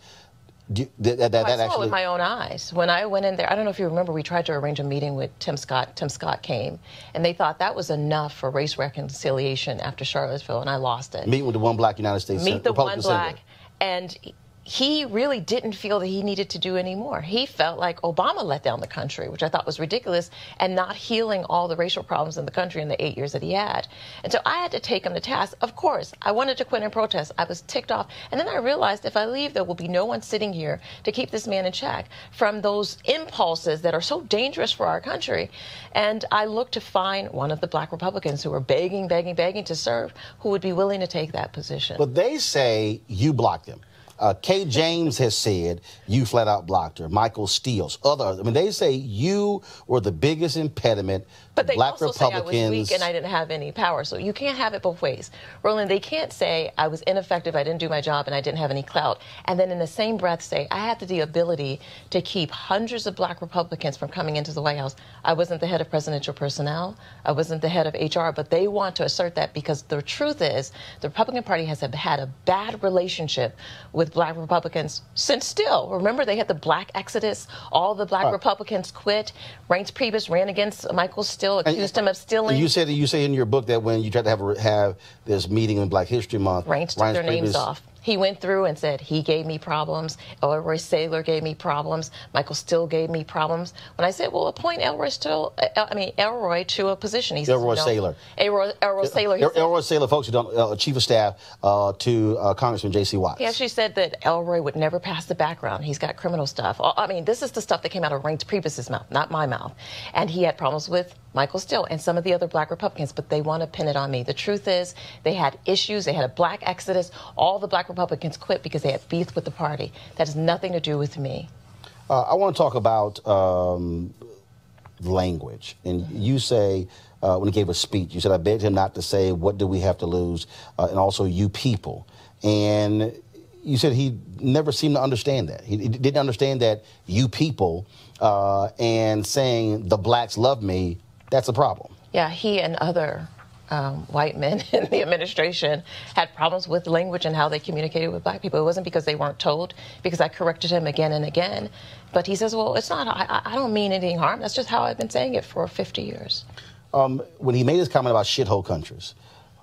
I saw it with my own eyes. When I went in there, I don't know if you remember, we tried to arrange a meeting with Tim Scott. Tim Scott came, and they thought that was enough for race reconciliation after Charlottesville, and I lost it. Meet with the one black United States Meet the Republican one black, senator. and he really didn't feel that he needed to do any more. He felt like Obama let down the country, which I thought was ridiculous, and not healing all the racial problems in the country in the 8 years that he had. And so I had to take him to task. Of course, I wanted to quit and protest. I was ticked off. And then I realized if I leave, there will be no one sitting here to keep this man in check from those impulses that are so dangerous for our country. And I looked to find one of the black Republicans who were begging to serve, who would be willing to take that position. But they say you blocked him. Kay James has said you flat out blocked her. Michael Steele's, others. I mean, they say you were the biggest impediment But they black also Republicans. say I was weak and I didn't have any power. So you can't have it both ways. Roland, they can't say I was ineffective, I didn't do my job, and I didn't have any clout. And then in the same breath say I had the ability to keep hundreds of black Republicans from coming into the White House. I wasn't the head of presidential personnel. I wasn't the head of HR. But they want to assert that because the truth is the Republican Party has had a bad relationship with black Republicans since still. Remember, they had the black exodus. All the black Republicans quit. Reince Priebus ran against Michael Steele, accused him of stealing. You say in your book that when you tried to have this meeting in Black History Month, Reince took their names off. He went through and said he gave me problems. Elroy Saylor gave me problems. Michael Steele gave me problems. When I said, well, appoint Elroy to a position, he said, Elroy Saylor. Elroy Saylor. Elroy Saylor, folks who don't, chief of staff to Congressman J.C. Watts. He actually said that Elroy would never pass the background. He's got criminal stuff. I mean, this is the stuff that came out of Reince Priebus's mouth, not my mouth. And he had problems with Michael Steele and some of the other black Republicans, but they want to pin it on me. The truth is they had issues. They had a black exodus. All the black Republicans quit because they had beef with the party. That has nothing to do with me. I want to talk about language. And you say, when he gave a speech, you said, I begged him not to say, what do we have to lose? And also, you people. And you said he never seemed to understand that. He didn't understand that you people and saying the blacks love me, that's a problem. Yeah, he and other white men in the administration had problems with language and how they communicated with black people. It wasn't because they weren't told, because I corrected him again and again. But he says, well, it's not, I don't mean anything harm. That's just how I've been saying it for 50 years. When he made his comment about shithole countries,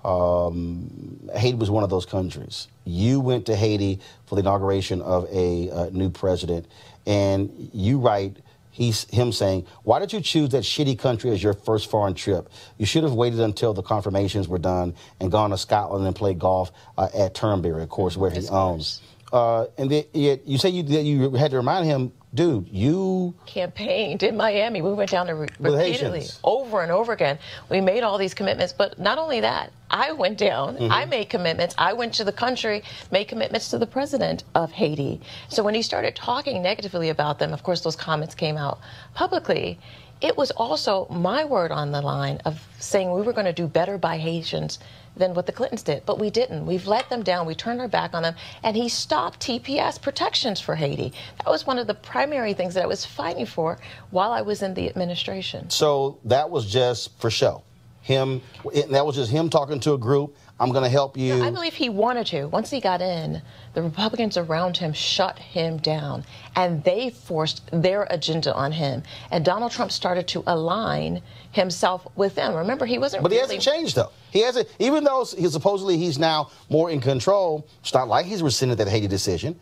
Haiti was one of those countries. You went to Haiti for the inauguration of a new president, and you write, him saying, why did you choose that shitty country as your first foreign trip? You should have waited until the confirmations were done and gone to Scotland and played golf at Turnberry, of course, where he owns. And yet you say you had to remind him, dude, you campaigned in Miami. We went down to repeatedly, over and over again. We made all these commitments, but not only that, I went down, I made commitments. I went to the country, made commitments to the president of Haiti. So when he started talking negatively about them, of course, those comments came out publicly. It was also my word on the line of saying we were going to do better by Haitians than what the Clintons did. But we didn't. We've let them down. We turned our back on them. And he stopped TPS protections for Haiti. That was one of the primary things that I was fighting for while I was in the administration. So that was just for show. That was just him talking to a group. I'm going to help you. No, I believe he wanted to. Once he got in, the Republicans around him shut him down, and they forced their agenda on him. And Donald Trump started to align himself with them. Remember, he wasn't. But he hasn't changed, though. He hasn't. Even though he's now more in control. It's not like he's rescinded that Haiti decision.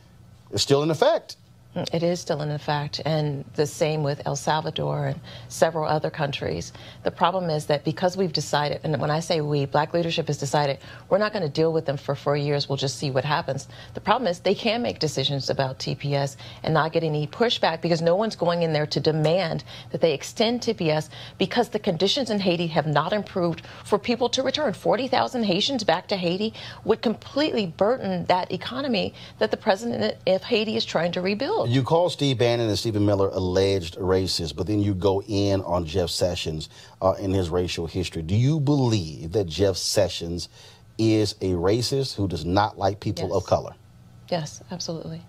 It's still in effect. It is still in effect, and the same with El Salvador and several other countries. The problem is that because we've decided, and when I say we, black leadership has decided, we're not going to deal with them for 4 years, we'll just see what happens. The problem is they can make decisions about TPS and not get any pushback because no one's going in there to demand that they extend TPS because the conditions in Haiti have not improved for people to return. 40,000 Haitians back to Haiti would completely burden that economy that the president of Haiti is trying to rebuild. You call Steve Bannon and Stephen Miller alleged racist, but then you go in on Jeff Sessions in his racial history. Do you believe that Jeff Sessions is a racist who does not like people of color? Yes, absolutely.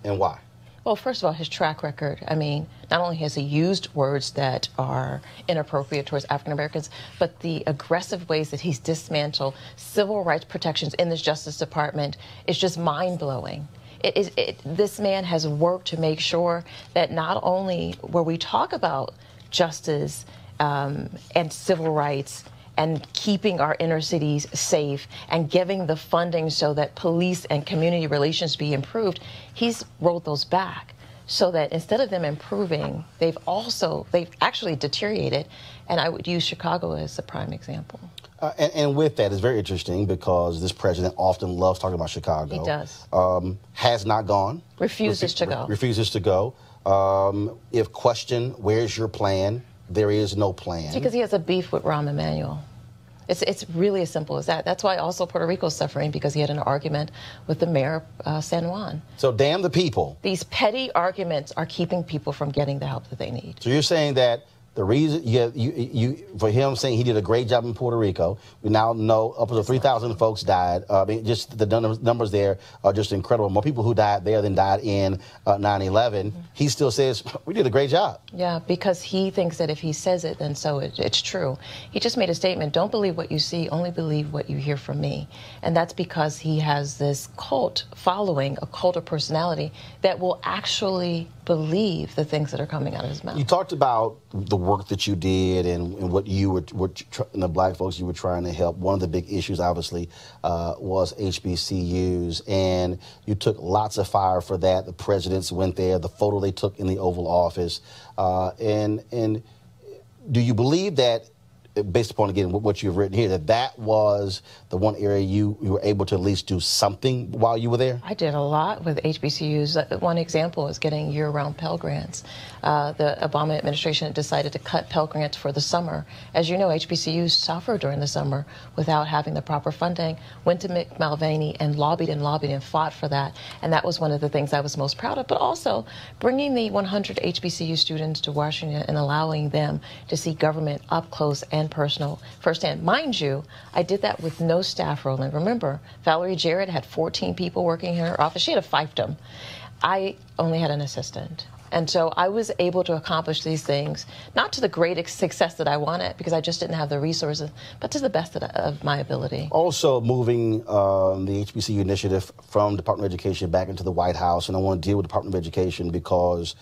And why? Well, first of all, his track record. I mean, not only has he used words that are inappropriate towards African Americans, but the aggressive ways that he's dismantled civil rights protections in this Justice Department is just mind-blowing. This man has worked to make sure that not only where we talk about justice and civil rights and keeping our inner cities safe and giving the funding so that police and community relations be improved, he's rolled those back so that instead of them improving, they've actually deteriorated. And I would use Chicago as a prime example. And with that, it's very interesting because this president often loves talking about Chicago. He does. Has not gone. Refuses to go. Refuses to go. If questioned, where's your plan? There is no plan. It's because he has a beef with Rahm Emanuel. It's really as simple as that. That's why also Puerto Rico's suffering because he had an argument with the mayor of San Juan. So damn the people. These petty arguments are keeping people from getting the help that they need. So you're saying that the reason for him saying he did a great job in Puerto Rico, we now know up to 3,000 folks died. I mean, just the numbers there are just incredible. More people who died there than died in 9/11. He still says we did a great job. Yeah, because he thinks that if he says it, then so it's true. He just made a statement: "Don't believe what you see, only believe what you hear from me." And that's because he has this cult following, a cult of personality that will actually believe the things that are coming out of his mouth. You talked about the work that you did and what you were and the black folks you were trying to help. One of the big issues, obviously, was HBCUs, and you took lots of fire for that. The presidents went there, the photo they took in the Oval Office, and do you believe that, based upon, again, what you've written here, that was the one area you were able to at least do something while you were there? I did a lot with HBCUs. One example is getting year-round Pell Grants. The Obama administration decided to cut Pell Grants for the summer. As you know, HBCUs suffer during the summer without having the proper funding. Went to Mick Mulvaney and lobbied and fought for that. And that was one of the things I was most proud of. But also bringing the 100 HBCU students to Washington and allowing them to see government up close and personal firsthand. Mind you, I did that with no staff, Roland. Remember, Valerie Jarrett had 14 people working in her office. She had a fiefdom. I only had an assistant. And so I was able to accomplish these things, not to the great success that I wanted, because I just didn't have the resources, but to the best of my ability. Also moving the HBCU initiative from Department of Education back into the White House, and I want to deal with Department of Education because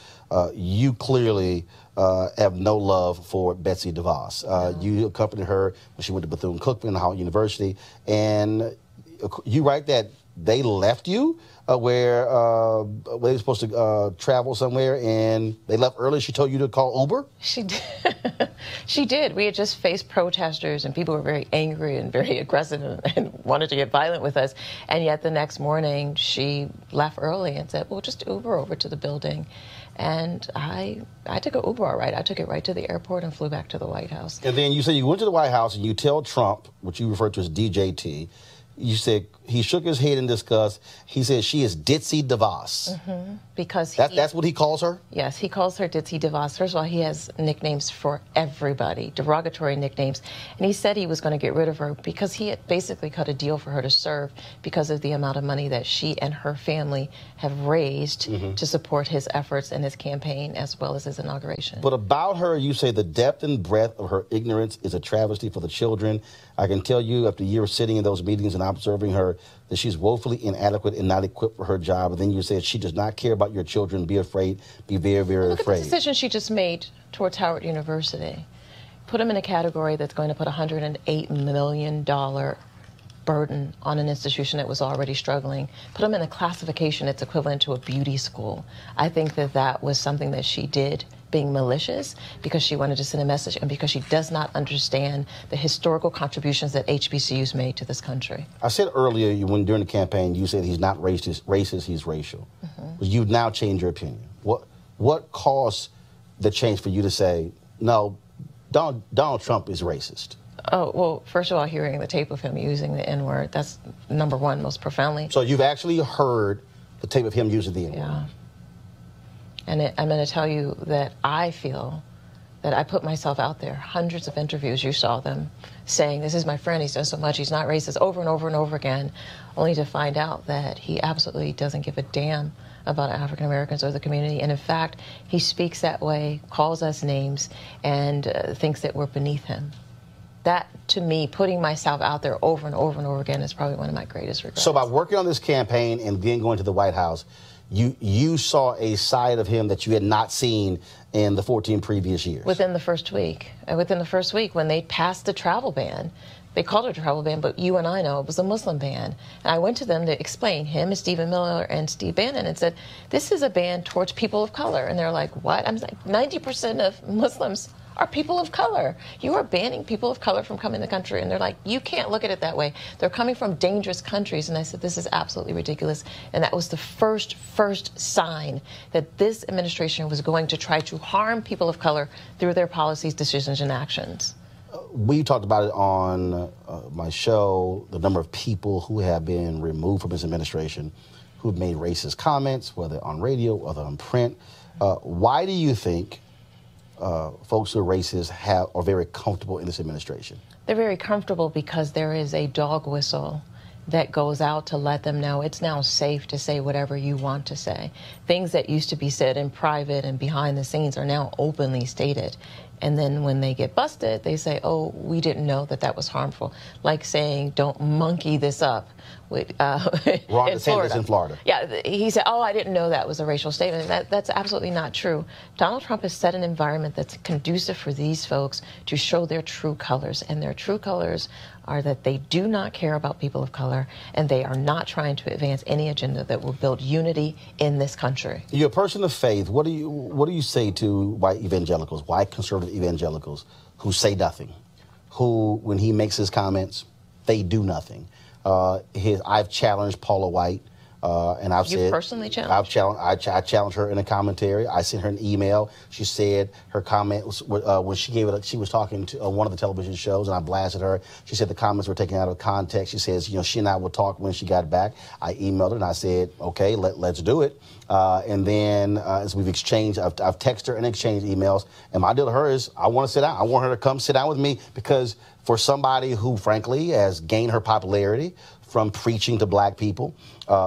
you clearly have no love for Betsy DeVos. You accompanied her when she went to Bethune-Cookman and Howard University, and you write that they left you where they were supposed to travel somewhere, and they left early. She told you to call Uber? She did. She did. We had just faced protesters, and people were very angry and very aggressive and wanted to get violent with us. And yet the next morning, she left early and said, well, just Uber over to the building. And I took an Uber, all right. I took it right to the airport and flew back to the White House. And then you said you went to the White House and you tell Trump, which you refer to as DJT, You said he shook his head in disgust. He said she is Ditzy DeVos. Because that's what he calls her? Yes, he calls her Ditzy DeVos. First of all, he has nicknames for everybody, derogatory nicknames. And he said he was going to get rid of her because he had basically cut a deal for her to serve because of the amount of money that she and her family have raised to support his efforts and his campaign as well as his inauguration. But about her, you say the depth and breadth of her ignorance is a travesty for the children. I can tell you after years sitting in those meetings and observing her that she's woefully inadequate and not equipped for her job. And then you said she does not care about your children. Be afraid. Be very, very Look afraid. Look at the decision she just made towards Howard University. Put them in a category that's going to put $108 million burden on an institution that was already struggling. Put them in a classification that's equivalent to a beauty school. I think that that was something that she did being malicious because she wanted to send a message and because she does not understand the historical contributions that HBCUs made to this country. I said earlier when during the campaign you said he's not racist, he's racial. You've now changed your opinion. What caused the change for you to say, no, Donald Trump is racist? Oh, well, first of all, hearing the tape of him using the N-word, that's number one, most profoundly. So you've actually heard the tape of him using the N-word? Yeah. And I'm going to tell you that I feel that I put myself out there. Hundreds of interviews, you saw them, saying, this is my friend, he's done so much, he's not racist, over and over and over again, only to find out that he absolutely doesn't give a damn about African Americans or the community. And in fact, he speaks that way, calls us names, and thinks that we're beneath him. That, to me, putting myself out there over and over and over again is probably one of my greatest regrets. So by working on this campaign and then going to the White House, you saw a side of him that you had not seen in the 14 previous years. Within the first week. Within the first week, when they passed the travel ban, they called it a travel ban, but you and I know it was a Muslim ban. And I went to them to explain, him and Stephen Miller and Steve Bannon, and said, this is a ban towards people of color. And they're like, what? I'm like, 90% of Muslims are people of color. You are banning people of color from coming to the country. And they're like, you can't look at it that way. They're coming from dangerous countries. And I said, this is absolutely ridiculous. And that was the first sign that this administration was going to try to harm people of color through their policies, decisions, and actions. We talked about it on my show, the number of people who have been removed from this administration who've made racist comments, whether on radio, whether on print. Why do you think folks who are racist are very comfortable in this administration? They're very comfortable because there is a dog whistle that goes out to let them know it's now safe to say whatever you want to say. Things that used to be said in private and behind the scenes are now openly stated. And then when they get busted, they say, oh, we didn't know that that was harmful. Like saying, don't monkey this up. Ron DeSantis in Florida. Yeah, he said, oh, I didn't know that was a racial statement. That's absolutely not true. Donald Trump has set an environment that's conducive for these folks to show their true colors. And their true colors are that they do not care about people of color, and they are not trying to advance any agenda that will build unity in this country. You're a person of faith. What do you say to white evangelicals, white conservative evangelicals who say nothing, who, when he makes his comments, they do nothing? I've challenged Paula White, and I've said... You personally challenged? I challenged her in a commentary. I sent her an email. She said her comment was, when she gave it, she was talking to one of the television shows, and I blasted her. She said the comments were taken out of context. She says, she and I will talk when she got back. I emailed her, and I said, okay, let's do it. And then as we've exchanged, I've texted her and exchanged emails. And my deal to her is I want to sit down. I want her to come sit down with me because for somebody who, frankly, has gained her popularity from preaching to black people,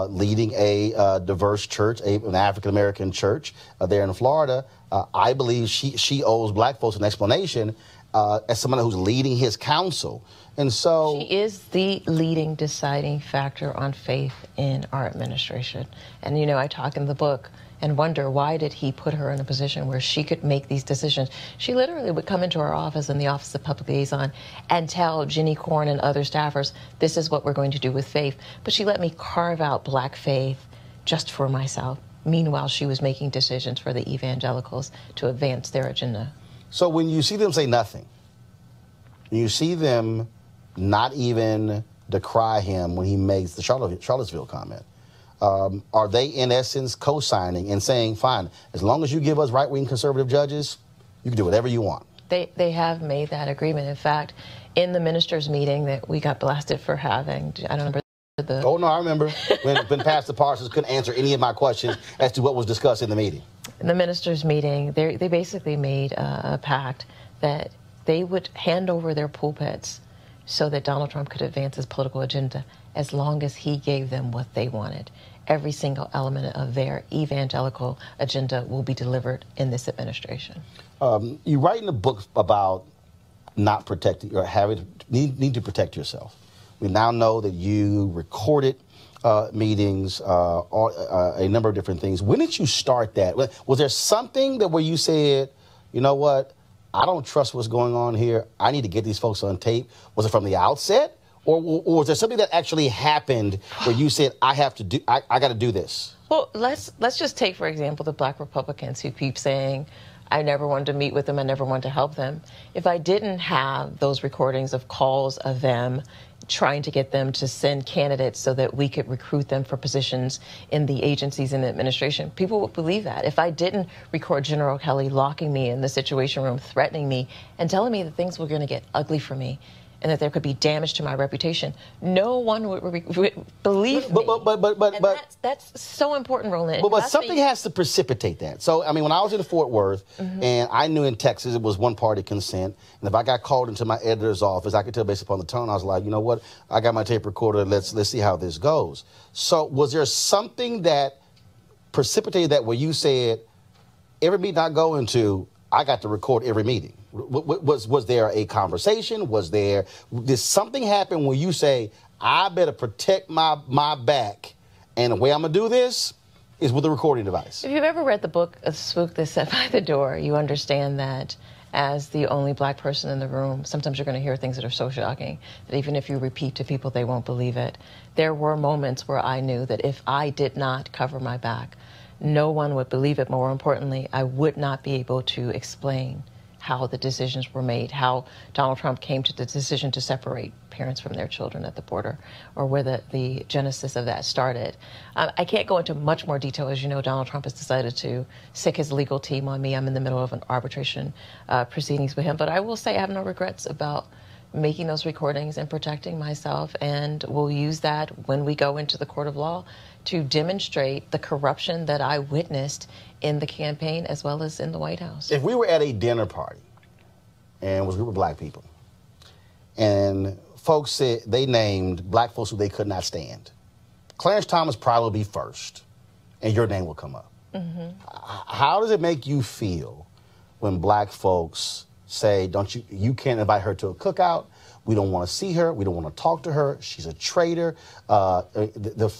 leading a diverse church, an African-American church there in Florida, I believe she owes black folks an explanation as someone who's leading his council. And so she is the leading deciding factor on faith in our administration. And, I talk in the book and wonder, why did he put her in a position where she could make these decisions? She literally would come into our office in the Office of Public Liaison and tell Ginny Corn and other staffers, this is what we're going to do with faith. But she let me carve out black faith just for myself. Meanwhile, she was making decisions for the evangelicals to advance their agenda. So when you see them say nothing, you see them not even decry him when he makes the Charlottesville comment, are they, in essence, co-signing and saying, fine, as long as you give us right-wing conservative judges, you can do whatever you want? They have made that agreement. In fact, in the ministers' meeting that we got blasted for having, I don't remember the... Oh, no, I remember when Pastor Parsons couldn't answer any of my questions as to what was discussed in the meeting. In the ministers' meeting, they basically made a pact that they would hand over their pulpits so that Donald Trump could advance his political agenda as long as he gave them what they wanted. Every single element of their evangelical agenda will be delivered in this administration. You write in the book about not protecting or need to protect yourself. We now know that you recorded meetings, a number of different things. When did you start that? Was there something where you said, you know what, I don't trust what's going on here. I need to get these folks on tape. Was it from the outset? Or was there something that actually happened where you said, I got to do this? Well, let's just take, for example, the Black Republicans who keep saying, I never wanted to meet with them, I never wanted to help them. If I didn't have those recordings of calls of them trying to get them to send candidates so that we could recruit them for positions in the agencies and the administration, people would believe that. If I didn't record General Kelly locking me in the Situation Room, threatening me, and telling me that things were going to get ugly for me, and that there could be damage to my reputation, no one would believe me. But that's so important, Roland. But something has to precipitate that. So, I mean, when I was in Fort Worth, and I knew in Texas it was one-party consent, and if I got called into my editor's office, I could tell based upon the tone, I was like, you know what, I got my tape recorder, let's see how this goes. So was there something that precipitated that where you said, every meeting I go into, I got to record every meeting? Was there a conversation? Did something happen where you say, I better protect my back, and the way I'm going to do this is with a recording device? If you've ever read the book, A Spook That Sat by the Door, you understand that as the only Black person in the room, sometimes you're going to hear things that are so shocking that even if you repeat to people, they won't believe it. There were moments where I knew that if I did not cover my back, no one would believe it. More importantly, I would not be able to explain how the decisions were made, how Donald Trump came to the decision to separate parents from their children at the border, or where the genesis of that started. I can't go into much more detail. As you know, Donald Trump has decided to sick his legal team on me. I'm in the middle of an arbitration proceedings with him. But I will say I have no regrets about making those recordings and protecting myself, and we'll use that when we go into the court of law to demonstrate the corruption that I witnessed in the campaign as well as in the White House. If we were at a dinner party and it was a group of Black people, and folks said they named Black folks who they could not stand, Clarence Thomas probably would be first, and your name will come up. How does it make you feel when Black folks say, you can't invite her to a cookout, we don't want to see her, we don't want to talk to her, she's a traitor? The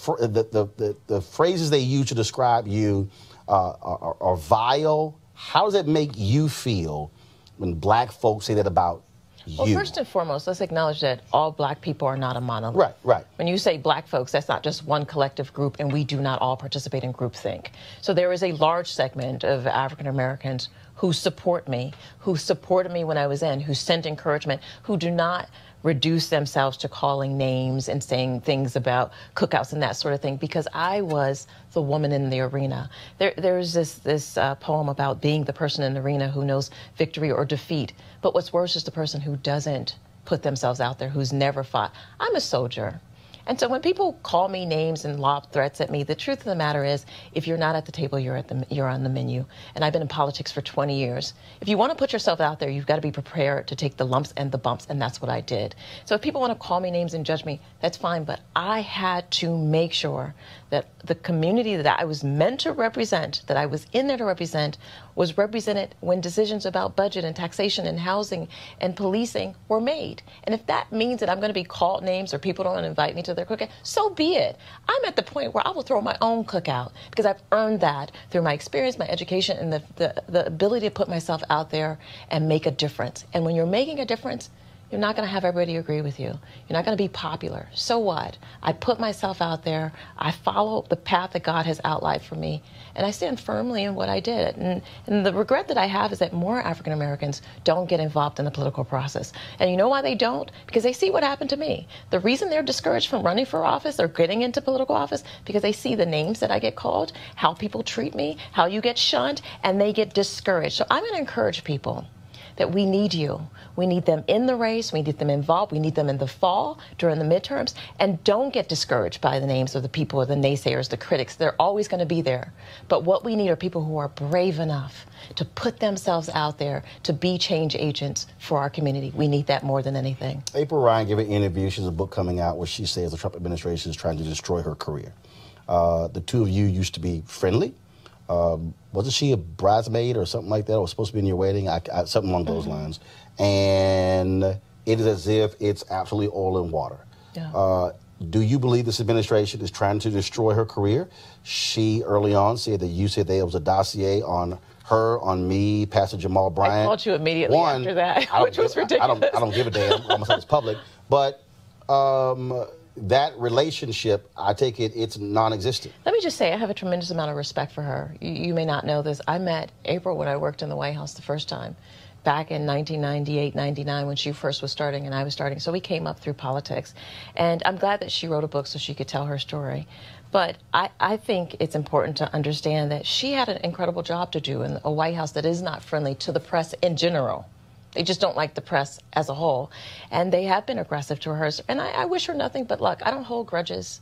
phrases they use to describe you are vile. How does it make you feel when Black folks say that about you? Well, first and foremost, let's acknowledge that all Black people are not a monolith. Right. When you say Black folks, that's not just one collective group, and we do not all participate in groupthink. So there is a large segment of African Americans who support me, who supported me when I was in, who sent encouragement, who do not reduce themselves to calling names and saying things about cookouts and that sort of thing, because I was the woman in the arena. There's this poem about being the person in the arena who knows victory or defeat, but what's worse is the person who doesn't put themselves out there, who's never fought. I'm a soldier. And so when people call me names and lob threats at me, the truth of the matter is, if you're not at the table, you're on the menu. And I've been in politics for 20 years. If you want to put yourself out there, you've got to be prepared to take the lumps and the bumps, and that's what I did. So if people want to call me names and judge me, that's fine, but I had to make sure that the community that I was meant to represent, that I was in there to represent, was represented when decisions about budget and taxation and housing and policing were made. And if that means that I'm going to be called names or people don't invite me to their cookout, so be it. I'm at the point where I will throw my own cookout because I've earned that through my experience, my education, and the ability to put myself out there and make a difference. And when you're making a difference, you're not going to have everybody agree with you. You're not going to be popular. So what? I put myself out there. I follow the path that God has outlined for me. And I stand firmly in what I did. And the regret that I have is that more African Americans don't get involved in the political process. And you know why they don't? Because they see what happened to me. The reason they're discouraged from running for office or getting into political office, because they see the names that I get called, how people treat me, how you get shunned, and they get discouraged. So I'm going to encourage people that we need you. We need them in the race. We need them involved. We need them in the fall during the midterms. And don't get discouraged by the names of the people or the naysayers, the critics. They're always going to be there. But what we need are people who are brave enough to put themselves out there to be change agents for our community. We need that more than anything. April Ryan gave an interview. She has a book coming out where she says the Trump administration is trying to destroy her career. The two of you used to be friendly. Wasn't she a bridesmaid or something like that, or was supposed to be in your wedding? Something along those lines. And it is as if it's absolutely oil and water. Yeah. Do you believe this administration is trying to destroy her career? She early on said that you said there was a dossier on her, on me, Pastor Jamal Bryant. I called you immediately after that, which was ridiculous. I don't give a damn. Almost like it's public. But that relationship, I take it, it's non-existent. Let me just say, I have a tremendous amount of respect for her. You may not know this. I met April when I worked in the White House the first time, back in 1998, 99, when she first was starting and I was starting. So we came up through politics. And I'm glad that she wrote a book so she could tell her story. But I think it's important to understand that she had an incredible job to do in a White House that is not friendly to the press in general. They just don't like the press as a whole. And they have been aggressive to her. And I wish her nothing but luck. I don't hold grudges.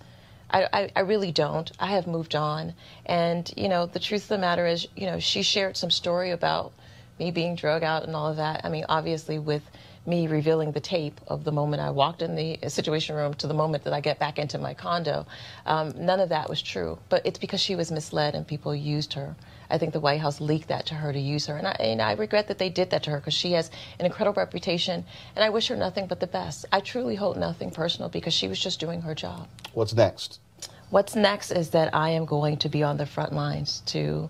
I really don't. I have moved on. And, you know, the truth of the matter is, you know, she shared some story about me being drug out and all of that. I mean, obviously with me revealing the tape of the moment I walked in the Situation Room to the moment that I get back into my condo, none of that was true. But it's because she was misled and people used her. I think the White House leaked that to her to use her. And I regret that they did that to her because she has an incredible reputation. And I wish her nothing but the best. I truly hold nothing personal because she was just doing her job. What's next? What's next is that I am going to be on the front lines to,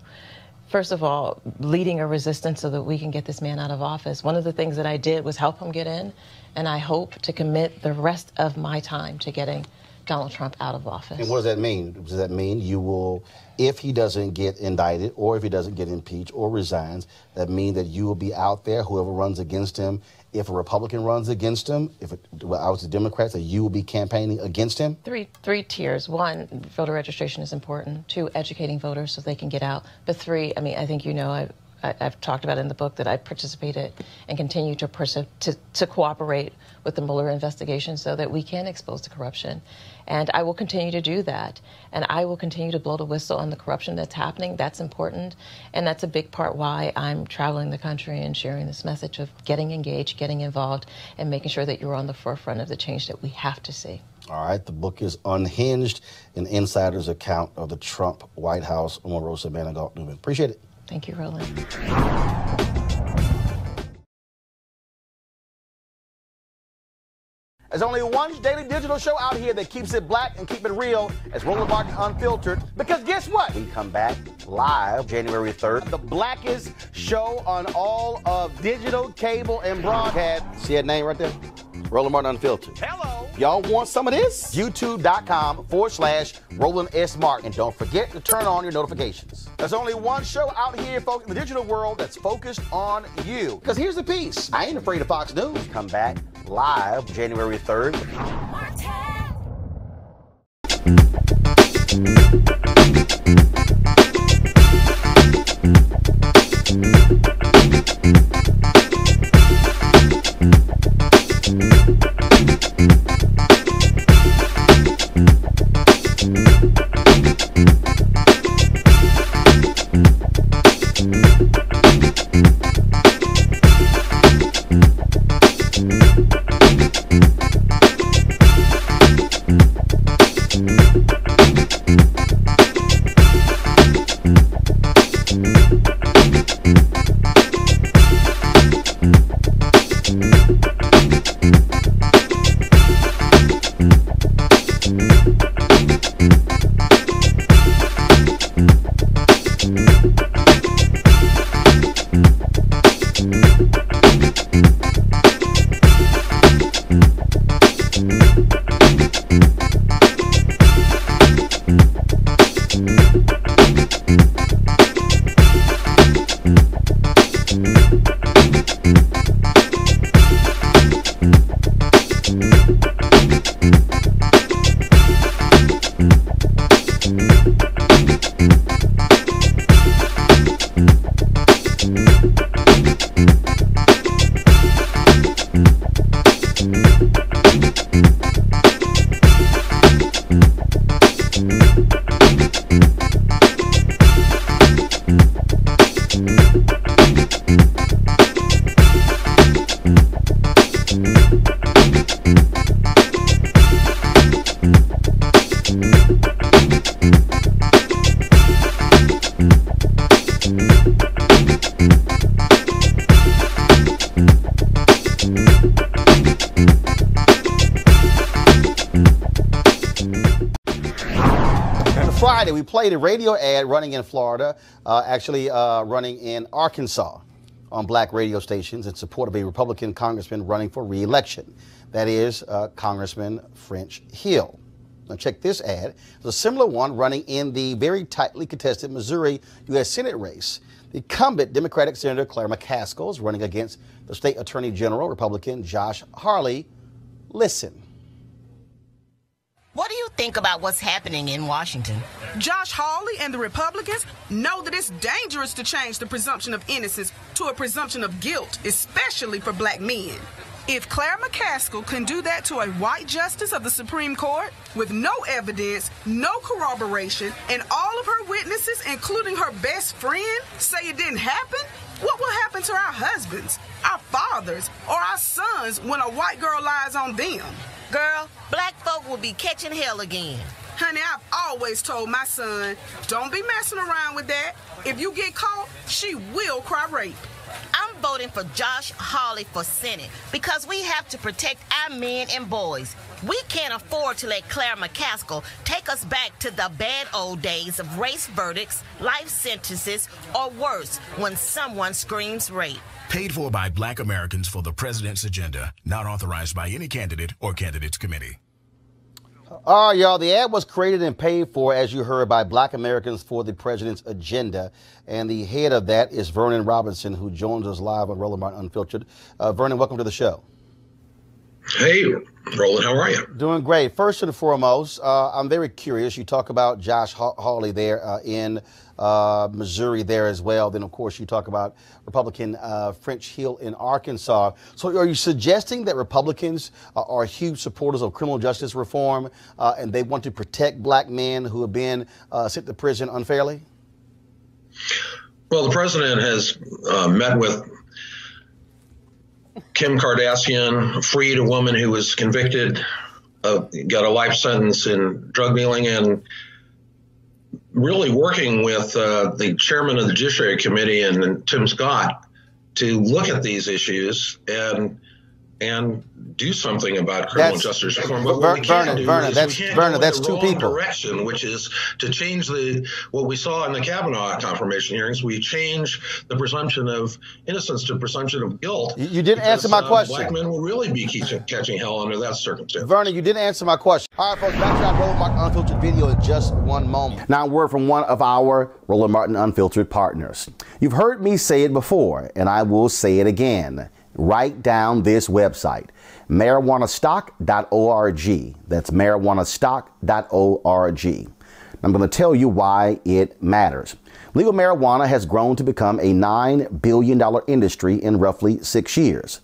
first of all, leading a resistance so that we can get this man out of office. One of the things that I did was help him get in, and I hope to commit the rest of my time to getting Donald Trump out of office. And what does that mean? Does that mean you will, if he doesn't get indicted or if he doesn't get impeached or resigns, that mean that you will be out there, whoever runs against him? If a Republican runs against him, if I was the Democrats, that you will be campaigning against him? Three tiers. One, voter registration is important. Two, educating voters so they can get out. But three, I mean, I think you know, I've talked about in the book that I participated and continue to cooperate with the Mueller investigation so that we can expose the corruption. And I will continue to do that. And I will continue to blow the whistle on the corruption that's happening. That's important. And that's a big part why I'm traveling the country and sharing this message of getting engaged, getting involved, and making sure that you're on the forefront of the change that we have to see. All right. The book is Unhinged, an insider's account of the Trump White House. Omarosa Manigault-Newman. Appreciate it. Thank you, Roland. There's only one daily digital show out here that keeps it black and keep it real. It's Roland Martin Unfiltered. Because guess what? We come back live January 3rd. The blackest show on all of digital, cable, and broadcast. See that name right there? Roland Martin Unfiltered. Hello. Y'all want some of this? YouTube.com/Roland S. Martin. And don't forget to turn on your notifications. There's only one show out here, folks, in the digital world that's focused on you. Because here's the piece. I ain't afraid of Fox News. Come back live January 3rd. Friday, we played a radio ad running in Florida, actually running in Arkansas on black radio stations in support of a Republican congressman running for re-election. That is Congressman French Hill. Now check this ad. There's a similar one running in the very tightly contested Missouri U.S. Senate race. The incumbent Democratic Senator Claire McCaskill is running against the state attorney general, Republican Josh Hawley. Listen. What do you think about what's happening in Washington? Josh Hawley and the Republicans know that it's dangerous to change the presumption of innocence to a presumption of guilt, especially for black men. If Claire McCaskill can do that to a white justice of the Supreme Court with no evidence, no corroboration, and all of her witnesses, including her best friend, say it didn't happen, what will happen to our husbands, our fathers, or our sons when a white girl lies on them? Girl, black folk will be catching hell again. Honey, I've always told my son, don't be messing around with that. If you get caught, she will cry rape. I'm voting for Josh Hawley for Senate because we have to protect our men and boys. We can't afford to let Claire McCaskill take us back to the bad old days of race verdicts, life sentences, or worse, when someone screams rape. Paid for by black Americans for the president's agenda. Not authorized by any candidate or candidates committee. All right, y'all. The ad was created and paid for, as you heard, by black Americans for the president's agenda. And the head of that is Vernon Robinson, who joins us live on Roland Martin Unfiltered. Vernon, welcome to the show. Hey, Roland, how are you? Doing great. First and foremost, I'm very curious. You talk about Josh Hawley there in Missouri there as well. Then, of course, you talk about Republican French Hill in Arkansas. So are you suggesting that Republicans are huge supporters of criminal justice reform and they want to protect black men who have been sent to prison unfairly? Well, the president has met with Kim Kardashian, freed a woman who was convicted, got a life sentence in drug dealing, and really working with the chairman of the Judiciary Committee and Tim Scott to look at these issues and do something about criminal justice reform. But what we can't do is we can't go in the wrong direction, which is to change what we saw in the Kavanaugh confirmation hearings. We change the presumption of innocence to presumption of guilt. You didn't answer my question. Black men will really be catching hell under that circumstance. Vernon, you didn't answer my question. All right, folks, back to our Roland Martin Unfiltered video in just one moment. Now, a word from one of our Roland Martin Unfiltered partners. You've heard me say it before, and I will say it again. Write down this website, marijuanastock.org. That's marijuanastock.org. I'm going to tell you why it matters. Legal marijuana has grown to become a $9 billion industry in roughly 6 years.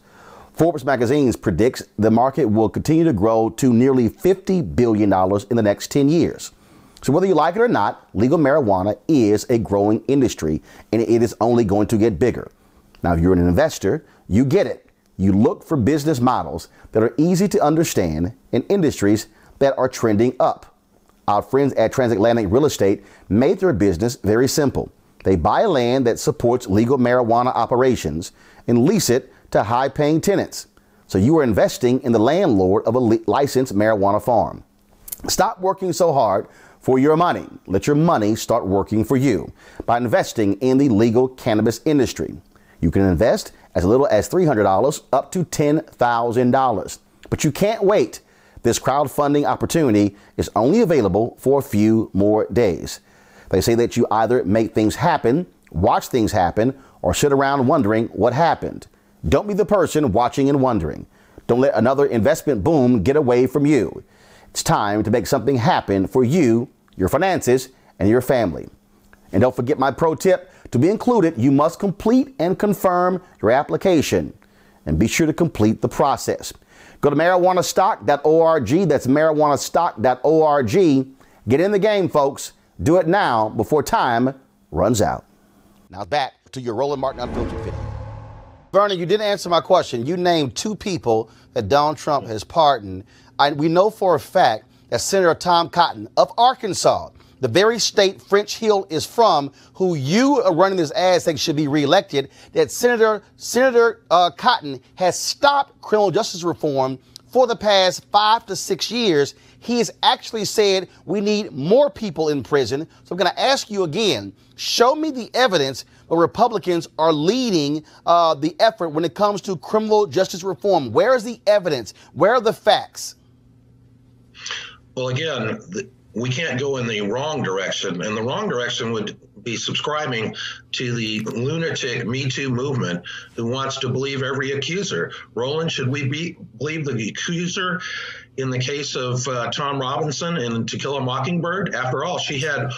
Forbes magazine predicts the market will continue to grow to nearly $50 billion in the next 10 years. So whether you like it or not, legal marijuana is a growing industry, and it is only going to get bigger. Now, if you're an investor, you get it. You look for business models that are easy to understand in industries that are trending up. Our friends at Transatlantic Real Estate made their business very simple. They buy land that supports legal marijuana operations and lease it to high-paying tenants. So you are investing in the landlord of a licensed marijuana farm. Stop working so hard for your money. Let your money start working for you by investing in the legal cannabis industry. You can invest as little as $300 up to $10,000. But you can't wait. This crowdfunding opportunity is only available for a few more days. They say that you either make things happen, watch things happen, or sit around wondering what happened. Don't be the person watching and wondering. Don't let another investment boom get away from you. It's time to make something happen for you, your finances, and your family. And don't forget my pro tip. To be included, you must complete and confirm your application. And be sure to complete the process. Go to marijuanastock.org. That's marijuanastock.org. Get in the game, folks. Do it now before time runs out. Now back to your Roland Martin Unfiltered video. Vernon, you didn't answer my question. You named two people that Donald Trump has pardoned. We know for a fact that Senator Tom Cotton of Arkansas, the very state French Hill is from, who you are running this ad saying should be reelected, that Senator Cotton has stopped criminal justice reform for the past 5 to 6 years. He has actually said we need more people in prison. So I'm going to ask you again, show me the evidence where Republicans are leading the effort when it comes to criminal justice reform. Where is the evidence? Where are the facts? Well, again, we can't go in the wrong direction, and the wrong direction would be subscribing to the lunatic Me Too movement who wants to believe every accuser. Roland, should we believe the accuser in the case of Tom Robinson and To Kill a Mockingbird? After all, she had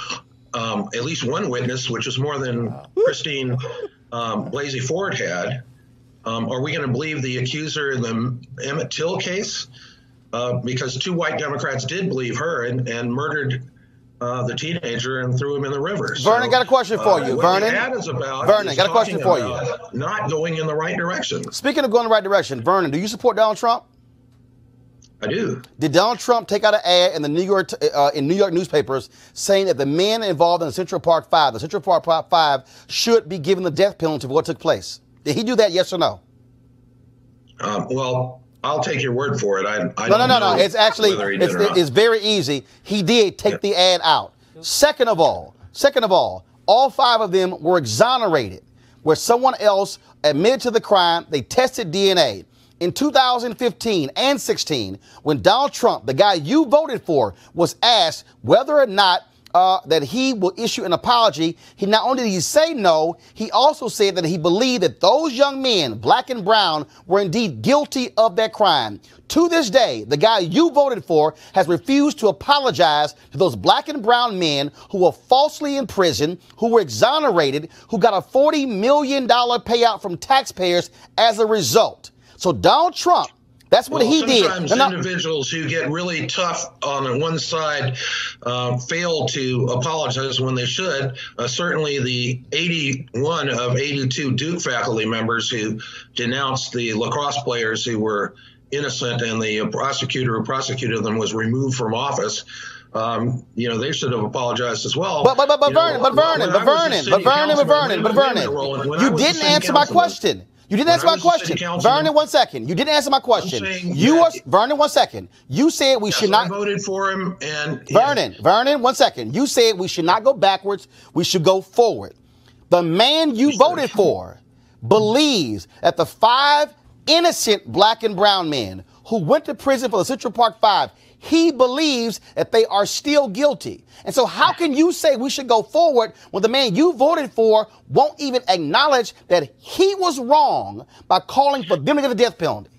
at least one witness, which is more than Christine Blasey Ford had. Are we going to believe the accuser in the Emmett Till case? Because 2 white Democrats did believe her and murdered the teenager and threw him in the river. Vernon, got a question for you. Vernon, got a question for you. Not going in the right direction. Speaking of going in the right direction, Vernon, do you support Donald Trump? I do. Did Donald Trump take out an ad in the New York newspapers saying that the men involved in the Central Park Five should be given the death penalty for what took place? Did he do that? Yes or no? Well, I'll take your word for it. No. It's actually, it's very easy. He did take the ad out. Second of all, all 5 of them were exonerated, where someone else admitted to the crime. They tested DNA. In 2015 and 16, when Donald Trump, the guy you voted for, was asked whether or not that he will issue an apology, he not only did he say no, he also said that he believed that those young men, black and brown, were indeed guilty of that crime. To this day, the guy you voted for has refused to apologize to those black and brown men who were falsely in prison, who were exonerated, who got a $40 million payout from taxpayers as a result. So Donald Trump, that's what he did. Sometimes individuals who get really tough on one side fail to apologize when they should. Certainly the 81 of 82 Duke faculty members who denounced the lacrosse players who were innocent and the prosecutor who prosecuted them was removed from office. They should have apologized as well. But Vernon, you didn't answer my question. You didn't answer my question. Vernon, 1 second. You didn't answer my question. Vernon, 1 second. You said we should not. I voted for him. And Vernon, 1 second. You said we should not go backwards. We should go forward. The man you voted for believes that the 5 innocent black and brown men who went to prison for the Central Park Five, he believes that they are still guilty. And so how can you say we should go forward when the man you voted for won't even acknowledge that he was wrong by calling for them to get the death penalty?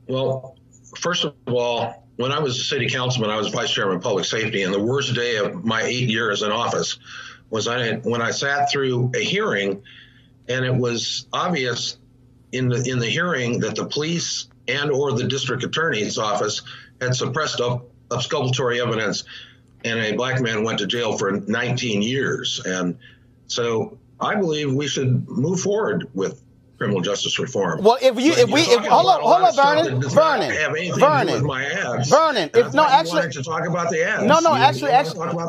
Well, first of all, when I was a city councilman, I was vice chairman of public safety, and the worst day of my 8 years in office was when I sat through a hearing, and it was obvious in the hearing that the police and or the district attorney's office had suppressed exculpatory evidence, and a black man went to jail for 19 years. And so I believe we should move forward with criminal justice reform. Well, hold on, Vernon,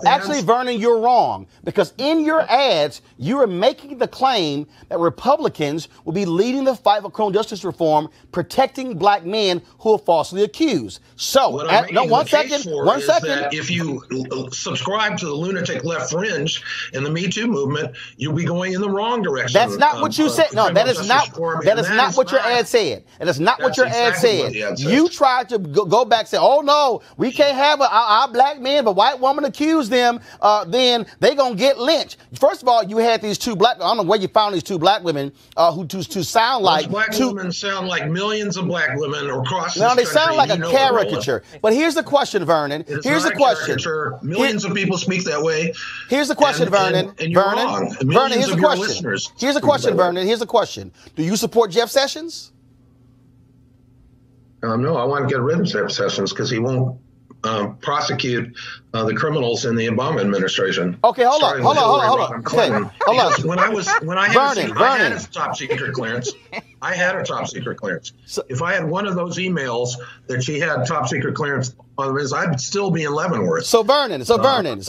actually, Vernon, you're wrong, because in your ads, you are making the claim that Republicans will be leading the fight for criminal justice reform, protecting black men who are falsely accused. So, one second. If you subscribe to the lunatic left fringe and the Me Too movement, you'll be going in the wrong direction. That's not what you said. No, that is not. That is not what your ad said. That is not what your ad said. You tried to go back and say, oh, no, we can't have our black men. If a white woman accused them, then they're going to get lynched. First of all, you had these 2 black, I don't know where you found these 2 black women who to sound like. Black women sound like millions of black women across this country. No, they sound like a caricature. But here's the question, Vernon. Here's the question. Millions of people speak that way. Here's the question, Vernon. And you're wrong. Vernon, here's the question. Here's the question, Vernon. Here's the question. Do you support Jeff Sessions? No, I want to get rid of Jeff Sessions because he won't prosecute the criminals in the Obama administration. Okay, hold on. Okay, hold on. When I had a top secret clearance, I had a top secret clearance. So, if I had one of those emails that she had top secret clearance on, I'd still be in Leavenworth. So Vernon, you don't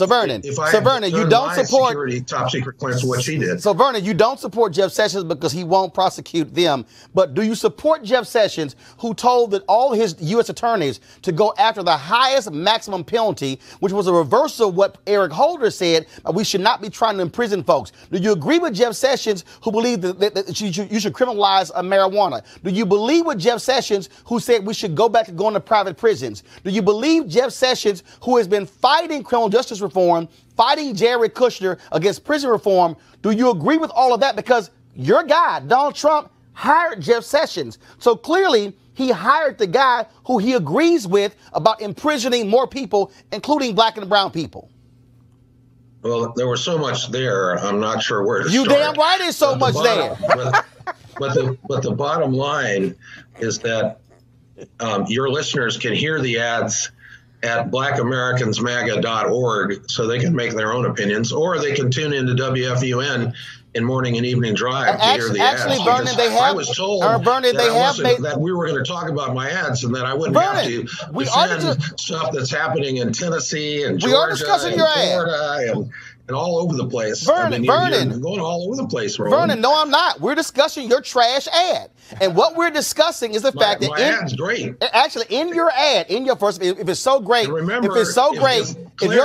support security, top secret clearance, what she did. So Vernon, you don't support Jeff Sessions because he won't prosecute them. But do you support Jeff Sessions, who told that all his U.S. attorneys to go after the highest maximum penalty, which was a reversal of what Eric Holder said? We should not be trying to imprison folks. Do you agree with Jeff Sessions, who believed that you should criminalize marijuana? Do you believe with Jeff Sessions, who said we should go back to going to private prisons? Do you believe Jeff Sessions, who has been fighting criminal justice reform, fighting Jared Kushner against prison reform? Do you agree with all of that? Because your guy, Donald Trump, hired Jeff Sessions. So clearly, he hired the guy who he agrees with about imprisoning more people, including black and brown people. Well, there was so much there, I'm not sure where to start. You damn right there's so much there. But the bottom line is that your listeners can hear the ads at blackamericans.maga.org so they can make their own opinions, or they can tune into WFUN in morning and evening drive to hear the ads. Vernon, I was told that we were going to talk about my ads and that I wouldn't have to defend stuff that's happening in Tennessee and Georgia and Florida and all over the place. Vernon, you're going all over the place, Roland. Vernon, no, I'm not. We're discussing your trash ad. And what we're discussing is the fact that my ad's great. Actually, in your ad, in your first, if it's so great, remember, if your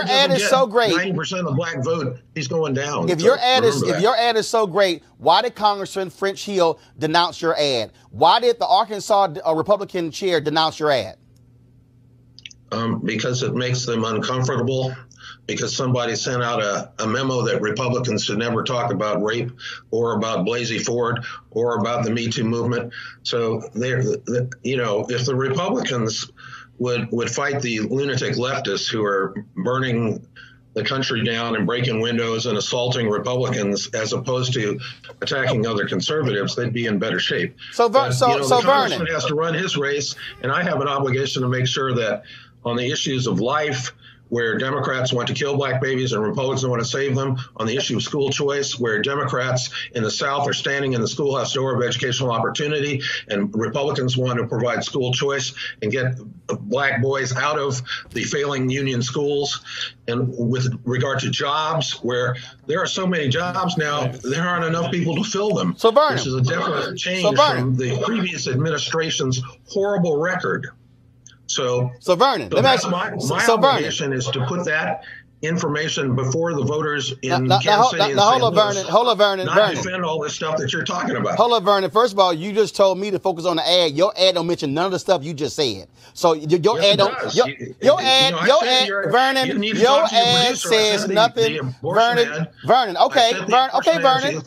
ad is so great, 90% of the black vote, he's going down. If your ad is so great, why did Congressman French Hill denounce your ad? Why did the Arkansas Republican chair denounce your ad? Because it makes them uncomfortable. Because somebody sent out a memo that Republicans should never talk about rape or about Blasey Ford or about the Me Too movement. So if the Republicans would fight the lunatic leftists who are burning the country down and breaking windows and assaulting Republicans as opposed to attacking other conservatives, they'd be in better shape. The congressman has to run his race, and I have an obligation to make sure that on the issues of life, where Democrats want to kill black babies and Republicans want to save them, on the issue of school choice, where Democrats in the South are standing in the schoolhouse door of educational opportunity and Republicans want to provide school choice and get black boys out of the failing union schools. And with regard to jobs, where there are so many jobs now, there aren't enough people to fill them. This is a definite change from the previous administration's horrible record. So Vernon, my obligation is to put that information before the voters in Kansas City and St. Louis. Hold on, Vernon. Defend all this stuff that you're talking about. Hold on, Vernon. First of all, you just told me to focus on the ad. Your ad don't mention none of the stuff you just said. So your ad don't. Your ad, Vernon. Your ad says nothing. Vernon. Okay, Vernon.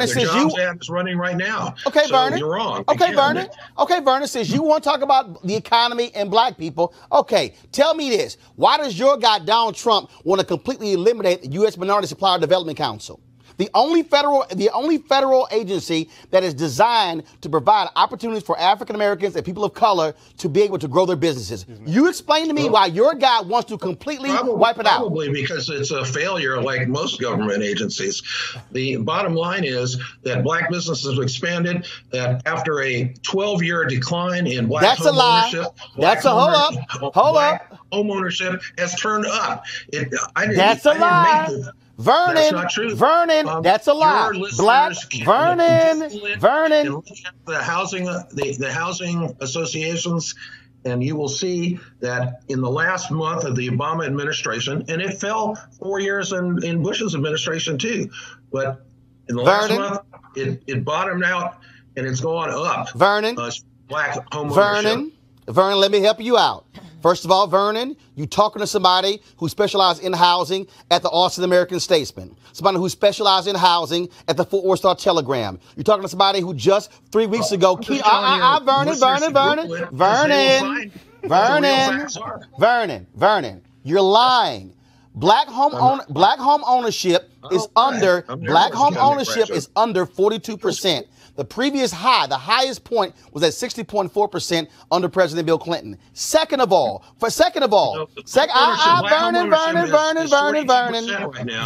Since you ad is running right now. Okay, so Vernon. You're wrong. Okay, Vernon. Okay, Vernon. Since you want to talk about the economy and black people, okay, tell me this: why does your guy Donald Trump want to completely eliminate the U.S. Minority Supplier Development Council, the only federal agency that is designed to provide opportunities for African Americans and people of color to be able to grow their businesses? You explain to me why your guy wants to completely wipe it out. Probably because it's a failure, like most government agencies. The bottom line is that black businesses have expanded. That after a 12-year decline in black home ownership, home ownership has turned up. That's a lie. Vernon, that's not true. Vernon, that's a lie. Black Vernon. The housing associations, and you will see that in the last month of the Obama administration, and it fell 4 years in Bush's administration too, but in the last month it bottomed out and it's gone up. Vernon, black home ownership. Vernon, let me help you out. First of all, Vernon, you're talking to somebody who specialized in housing at the Austin American-Statesman, somebody who specialized in housing at the Fort Worth Star-Telegram. You're talking to somebody who just 3 weeks ago... Vernon, you're lying. Black home ownership is under 42%. The previous high, the highest point, was at 60.4% under President Bill Clinton.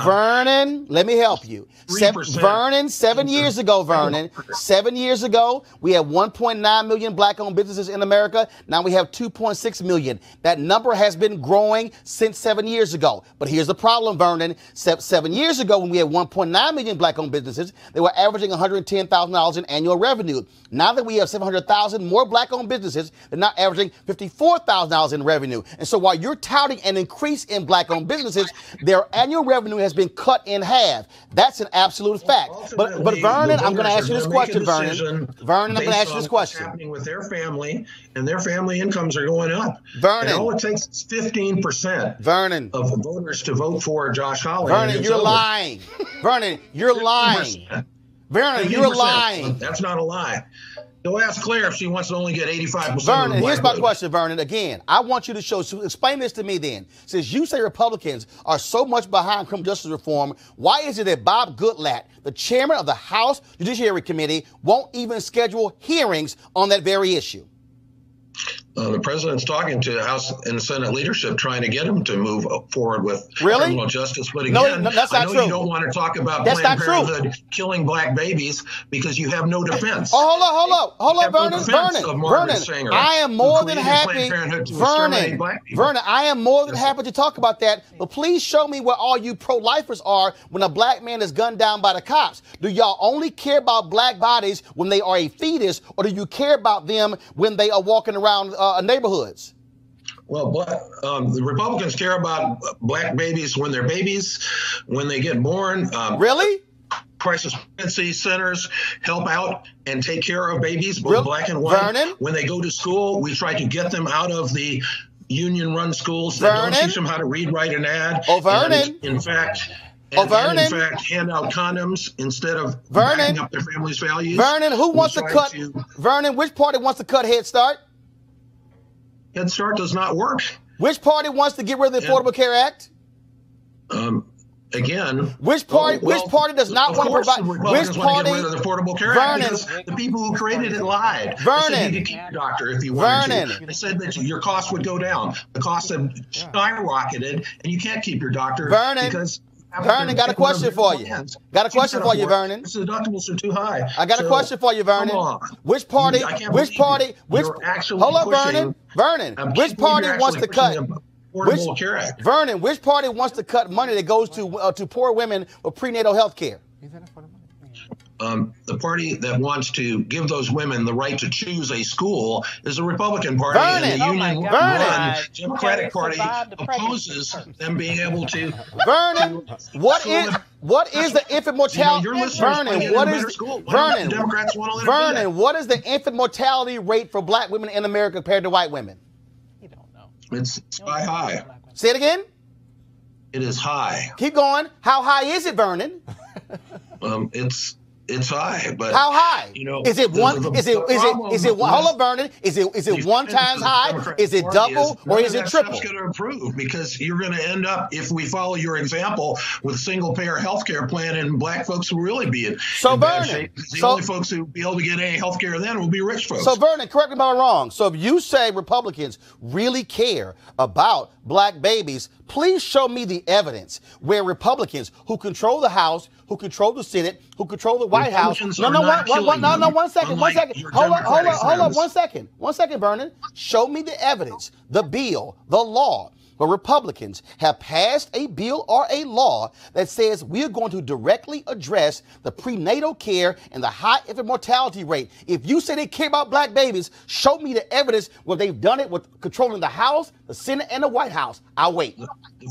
Vernon, let me help you. Vernon, 7 years ago, we had 1.9 million black-owned businesses in America. Now we have 2.6 million. That number has been growing since 7 years ago. But here's the problem, Vernon. 7 years ago, when we had 1.9 million black-owned businesses, they were averaging $110,000 in annual revenue. Now that we have 700,000 more black-owned businesses, they're now averaging $54,000 in revenue. And so while you're touting an increase in black-owned businesses, their annual revenue has been cut in half. That's an absolute fact. But Vernon, I'm going to ask you this question, Vernon. Vernon, I'm going to ask you this question. What's happening with their family, and their family incomes are going up. Vernon. And all it takes is 15% Vernon. of voters to vote for Josh Hawley. Vernon, you're lying. Vernon, you're lying. Vernon, you're lying. That's not a lie. Go ask Claire if she wants to only get 85%. Vernon, here's my question, Vernon. Again, I want you to explain this to me then. Since you say Republicans are so much behind criminal justice reform, why is it that Bob Goodlatte, the chairman of the House Judiciary Committee, won't even schedule hearings on that very issue? The president's talking to House and Senate leadership, trying to get them to move forward with criminal justice. But again, no, that's not I know true. You don't want to talk about Planned Parenthood killing black babies because you have no defense. Oh, hold up, Vernon. I am more than happy. Vernon, I am more than happy to talk about that. But please show me where all you pro-lifers are when a black man is gunned down by the cops. Do y'all only care about black bodies when they are a fetus, or do you care about them when they are walking around neighborhoods? Well, the Republicans care about black babies when they're babies, when they get born. Really? Crisis pregnancy centers help out and take care of babies, both black and white. Vernon? When they go to school, we try to get them out of the union-run schools that don't teach them how to read, write, and add. Vernon? In fact, hand out condoms instead of backing up their family's values. Vernon, who wants to cut? Vernon, which party wants to cut Head Start? Head Start does not work. Which party wants to get rid of the Affordable Care Act? Again, which party does not want to provide? Which party? Get rid of the Affordable Care Act because the people who created it lied. Vernon, they said you could keep your doctor if you wanted to. They said that your costs would go down. The costs have skyrocketed, and you can't keep your doctor because. Vernon, got a question for you. Got a question for you, Vernon. The deductibles are too high. I got a question for you, Vernon. Which party? Hold up, Vernon. Vernon, which party wants to cut? Vernon, which party wants to cut money that goes to poor women for prenatal health care? The party that wants to give those women the right to choose a school is the Republican Party, and the union-run Democratic Party opposes them being able to. Vernon, what is the infant mortality? Vernon, what is the infant mortality rate for black women in America compared to white women? It's sky high. Say it again. It is high. Keep going. How high is it, Vernon? It's high, but how high? Is it one? Is it? Hold up, Vernon. Is it 1 times high? Is it double or is it triple? That's going to improve because you're going to end up, if we follow your example, with single-payer health care plan, and black folks will really be in bad shape. The only folks who will be able to get any health care then will be rich folks. So Vernon, correct me if I'm wrong. So if you say Republicans really care about black babies, please show me the evidence where Republicans who control the House, who control the Senate, who control the White House. One second. Hold up, 1 second. 1 second, Vernon. Show me the evidence, the bill, the law, where Republicans have passed a bill or a law that says we are going to directly address the prenatal care and the high infant mortality rate. If you say they care about black babies, show me the evidence where they've done it with controlling the House, the Senate, and the White House. I'll wait. The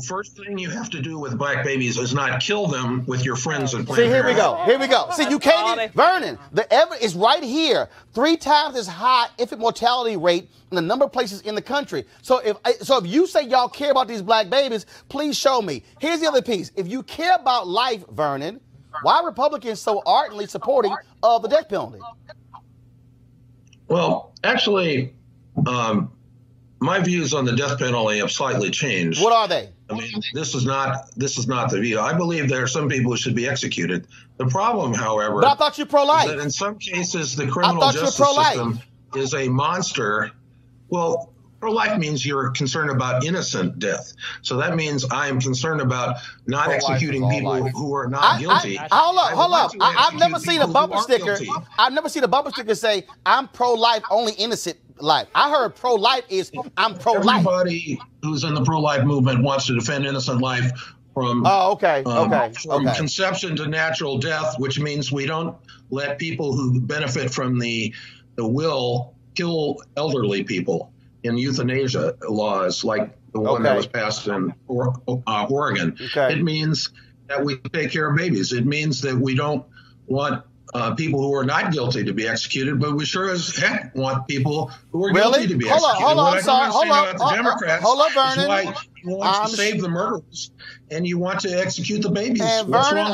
first thing you have to do with black babies is not kill them with your friends and See, here we go. See, you can't, Vernon, the evidence is right here. 3 times as high infant mortality rate in a number of places in the country. So if you say y'all care about these black babies, please show me. Here's the other piece. If you care about life, Vernon, why are Republicans so ardently supporting of the death penalty? Well, actually, my views on the death penalty have slightly changed. What are they? I mean, this is not the view. I believe there are some people who should be executed. The problem, however, but I thought you're pro-life. is that in some cases the criminal justice system is a monster. Well, pro-life means you're concerned about innocent death. So that means I am concerned about not executing people who are not guilty. Hold up. I've never seen a bumper sticker. I've never seen a bumper sticker say, I'm pro-life, only innocent life. I heard pro-life is I'm pro-life. Everybody who's in the pro-life movement wants to defend innocent life from conception to natural death, which means we don't let people who benefit from the will kill elderly people in euthanasia laws like the one that was passed in Oregon. It means that we take care of babies. It means that we don't want people who are not guilty to be executed, but we sure as heck want people who are guilty to be executed. Hold on, Hold on, Vernon. Is why you want to save the murderers and you want to execute the babies. And Vernon,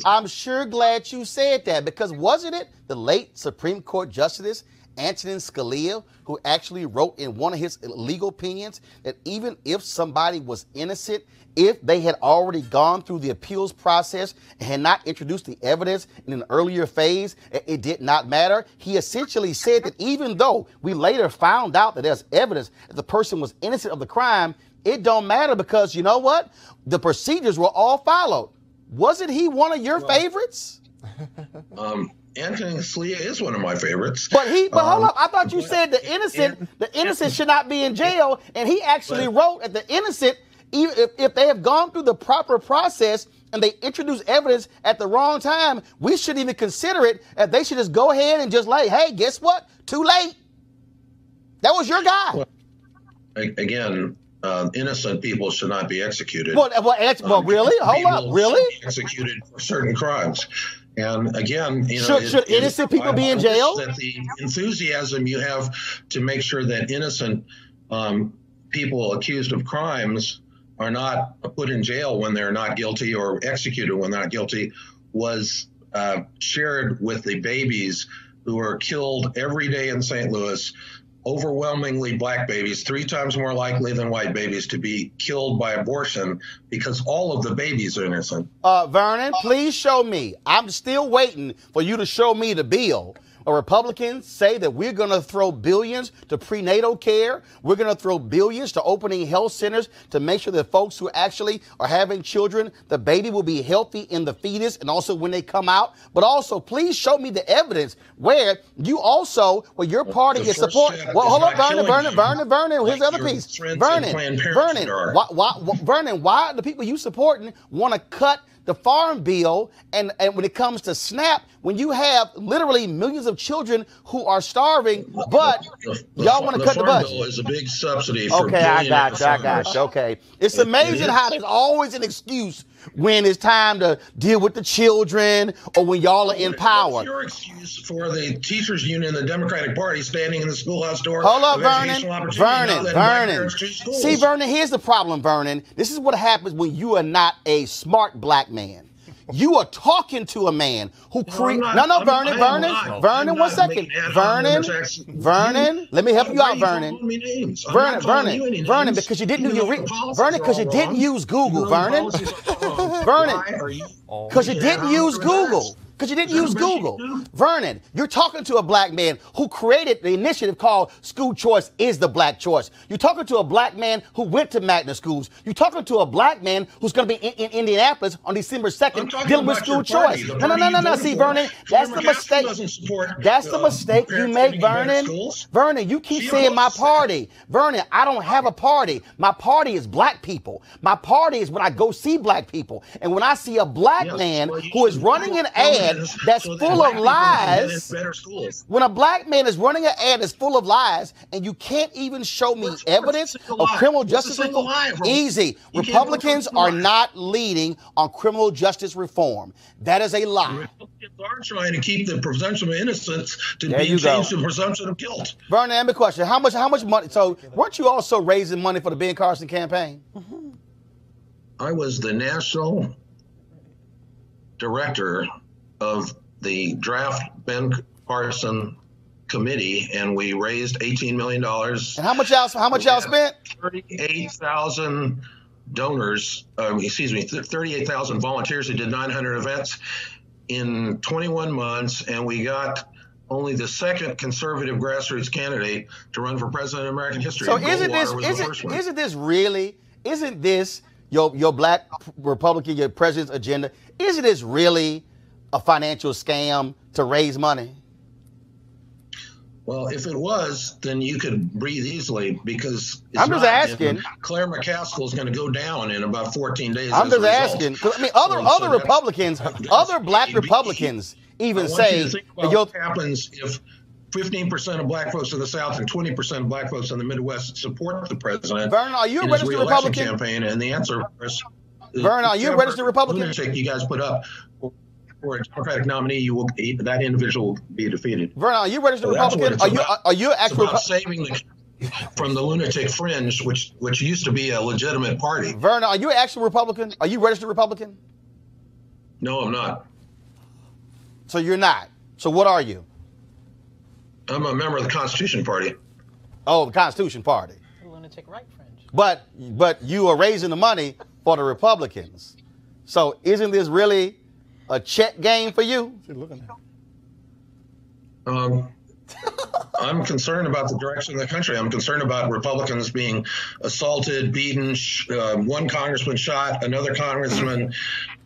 I'm sure glad you said that, because wasn't it the late Supreme Court Justice Antonin Scalia who actually wrote in one of his legal opinions that even if somebody was innocent, if they had already gone through the appeals process and had not introduced the evidence in an earlier phase, it did not matter. He essentially said that even though we later found out that there's evidence that the person was innocent of the crime, it don't matter because you know what? The procedures were all followed. Wasn't he one of your favorites? Antonin Scalia is one of my favorites. But hold up, I thought you said the innocent should not be in jail, and he actually wrote that the innocent, even if they have gone through the proper process and they introduce evidence at the wrong time, we shouldn't even consider it. That they should just go ahead and just like, hey, guess what? Too late. That was your guy. Well, again, innocent people should not be executed. Well, really? Hold up, really? Should be executed for certain crimes. And again, should innocent people be in jail? That the enthusiasm you have to make sure that innocent people accused of crimes are not put in jail when they're not guilty or executed when they're not guilty was shared with the babies who are killed every day in St. Louis. Overwhelmingly black babies, 3 times more likely than white babies to be killed by abortion because all of the babies are innocent. Vernon, please show me. I'm still waiting for you to show me the bill. Republicans say that we're going to throw billions to prenatal care. We're going to throw billions to opening health centers to make sure that folks who actually are having children, the baby will be healthy in the fetus and also when they come out. But also, please show me the evidence where you also, where your party is support. Well, hold on, Vernon. Here's the other piece. Vernon, why the people you supporting want to cut the farm bill, and when it comes to SNAP, when you have literally millions of children who are starving, but y'all want to cut the budget. The farm bill is a big subsidy for I got you. Okay. It's amazing how there's always an excuse when it's time to deal with the children or when y'all are in power. What's your excuse for the teachers union and the Democratic Party standing in the schoolhouse door? Hold up, Vernon. See, Vernon, here's the problem, Vernon. This is what happens when you are not a smart black man. You are talking to a man who created. Vernon, 1 second. Vernon, let me help you out, Vernon. Vernon, because you didn't use Google, Vernon. Because you didn't use Google. Vernon, you're talking to a black man who created the initiative called School Choice is the Black Choice. You're talking to a black man who went to magnet schools. You're talking to a black man who's going to be in Indianapolis on December 2nd dealing with school choice. No. See, Vernon, that's the mistake. That's the mistake you make, Vernon. Vernon, you keep saying my party. Vernon, I don't have a party. My party is black people. My party is when I go see black people. And when I see a black man who is running an ad that's full of lies, when a black man is running an ad that's full of lies and you can't even show me evidence of criminal justice reform, easy. Republicans are not leading on criminal justice reform. That is a lie. Republicans are trying to keep the presumption of innocence to be changed to presumption of guilt. Vernon, I have a question. How much money? So weren't you also raising money for the Ben Carson campaign? I was the national director of the draft Ben Carson committee, and we raised $18 million. And how much y'all spent? 38,000 donors, 38,000 volunteers who did 900 events in 21 months, and we got only the second conservative grassroots candidate to run for president in American history. So isn't this your black Republican, your president's agenda? Isn't this really a financial scam to raise money? Well, if it was, then you could breathe easily, because I'm just asking. Claire McCaskill is going to go down in about 14 days. I'm just asking. I mean, other Republicans, other black Republicans even say what happens if 15% of black folks in the South and 20% of black folks in the Midwest support the president. Vernon, are you a registered Republican? Campaign, and the answer is, Vernon, are you a registered Republican? Lunatic you guys put up for a Democratic nominee, that individual will be defeated. Vernon, are you a registered Republican? Are you actually saving the from the lunatic fringe, which used to be a legitimate party? Vernon, are you an actual Republican? Are you registered Republican? No, I'm not. So you're not. So what are you? I'm a member of the Constitution Party. Oh, the Constitution Party. The lunatic right fringe. But you are raising the money for the Republicans. So isn't this really a check game for you? I'm concerned about the direction of the country. I'm concerned about Republicans being assaulted, beaten, one congressman shot, another congressman,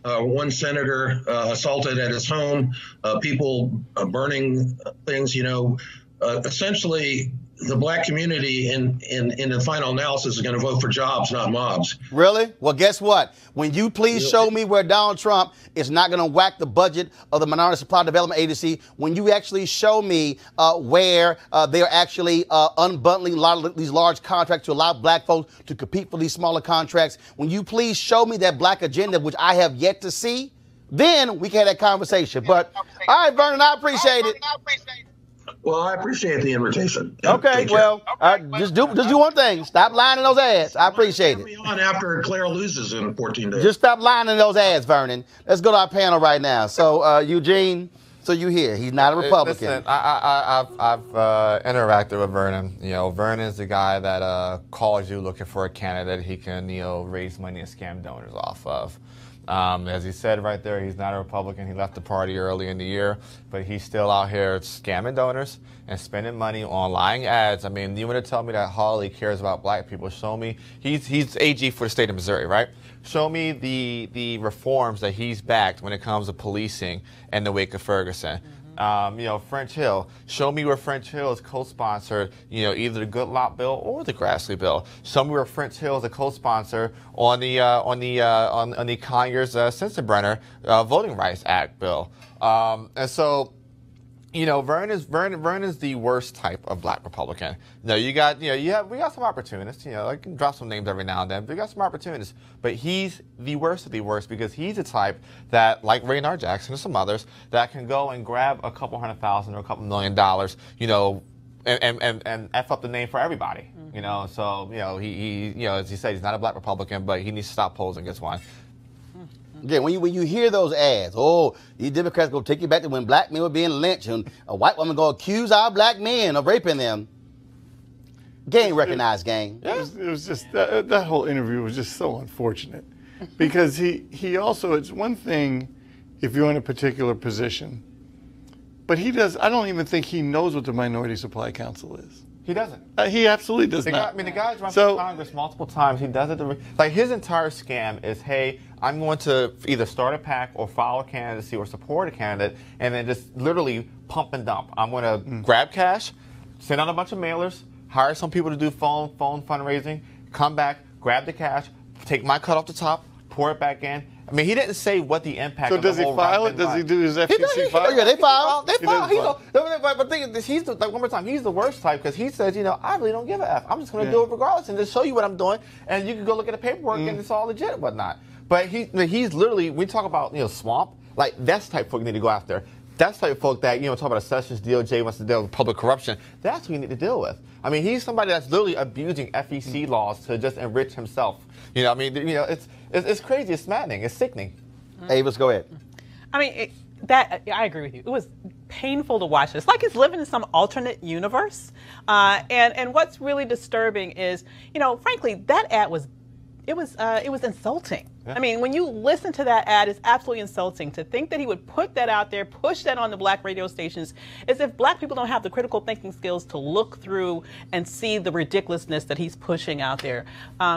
one senator assaulted at his home, people burning things. Essentially, the black community in the final analysis is going to vote for jobs, not mobs. Really? Well, guess what? When you please show me where Donald Trump is not going to whack the budget of the Minority Supply Development Agency, when you actually show me where they're actually unbundling a lot of these large contracts to allow black folks to compete for these smaller contracts, when you please show me that black agenda, which I have yet to see, then we can have that conversation. But, all right, Vernon, I appreciate it. Well, I appreciate the invitation. Okay, well, just do one thing. Stop lying in those ads. I appreciate it. On after Claire loses in 14 days. Just stop lying in those ads, Vernon. Let's go to our panel right now. So, Eugene, so you hear he's not a Republican. Listen, I've interacted with Vernon. Vernon's the guy that calls you looking for a candidate he can raise money and scam donors off of. As he said right there, he's not a Republican. He left the party early in the year, but he's still out here scamming donors and spending money on lying ads. I mean, you want to tell me that Hawley cares about black people? Show me. He's AG for the state of Missouri, right? Show me the reforms that he's backed when it comes to policing in the wake of Ferguson. French Hill. Show me where French Hill is co-sponsored, either the Goodlatte bill or the Grassley bill. Show me where French Hill is a co-sponsor on the Conyers Sensenbrenner Voting Rights Act bill. And so, Vern is the worst type of black Republican. We got some opportunists. I can drop some names every now and then, but we got some opportunists. But he's the worst of the worst, because he's the type that, like Raynard Jackson and some others, that can go and grab a couple $100,000 or a couple $1 million, and F up the name for everybody. So he as he said, he's not a black Republican, but he needs to stop posing as one. Yeah, when you hear those ads, these Democrats go take you back to when black men were being lynched, and a white woman go accuse our black men of raping them. Gang recognized, gang. It was just that whole interview was just so unfortunate, because he also, it's one thing if you're in a particular position, but I don't even think he knows what the Minority Supply Council is. He doesn't. He absolutely does not. The guy's run for Congress multiple times. He does it. Like, his entire scam is, hey, I'm going to either start a PAC or follow a candidacy or support a candidate, and then just literally pump and dump. I'm going to grab cash, send out a bunch of mailers, hire some people to do phone fundraising, come back, grab the cash, take my cut off the top, pour it back in. I mean, he didn't say what the impact of the whole. So does he file it? Does he do his FTC file? Yeah, they file. They file. But the thing is, he's one more time, he's the worst type, because he says, I really don't give a F. I'm just going to do it regardless and just show you what I'm doing, and you can go look at the paperwork and it's all legit and whatnot. But he's literally, we talk about swamp, like that's the type of folk you need to go after. That's the type of folk that, talk about a Sessions DOJ wants to deal with public corruption. That's who you need to deal with. I mean, he's somebody that's literally abusing FEC laws to just enrich himself. It's crazy. It's maddening. It's sickening. Avis, go ahead. I mean, I agree with you. It was painful to watch this. Like he's living in some alternate universe. And what's really disturbing is, frankly, that ad was it was insulting. Yeah. I mean, when you listen to that ad, it's absolutely insulting to think that he would put that out there, push that on the black radio stations, as if black people don't have the critical thinking skills to look through and see the ridiculousness that he's pushing out there.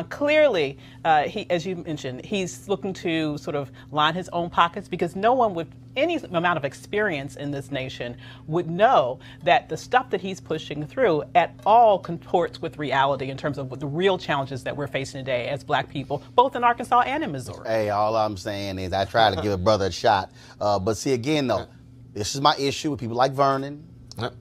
Clearly, he, as you mentioned, he's looking to sort of line his own pockets, because no one with any amount of experience in this nation would know that the stuff that he's pushing through at all comports with reality in terms of what the real challenges that we're facing today as black people, both in Arkansas and in Missouri. Hey, all I'm saying is I try to give a brother a shot. But see, again, though, this is my issue with people like Vernon,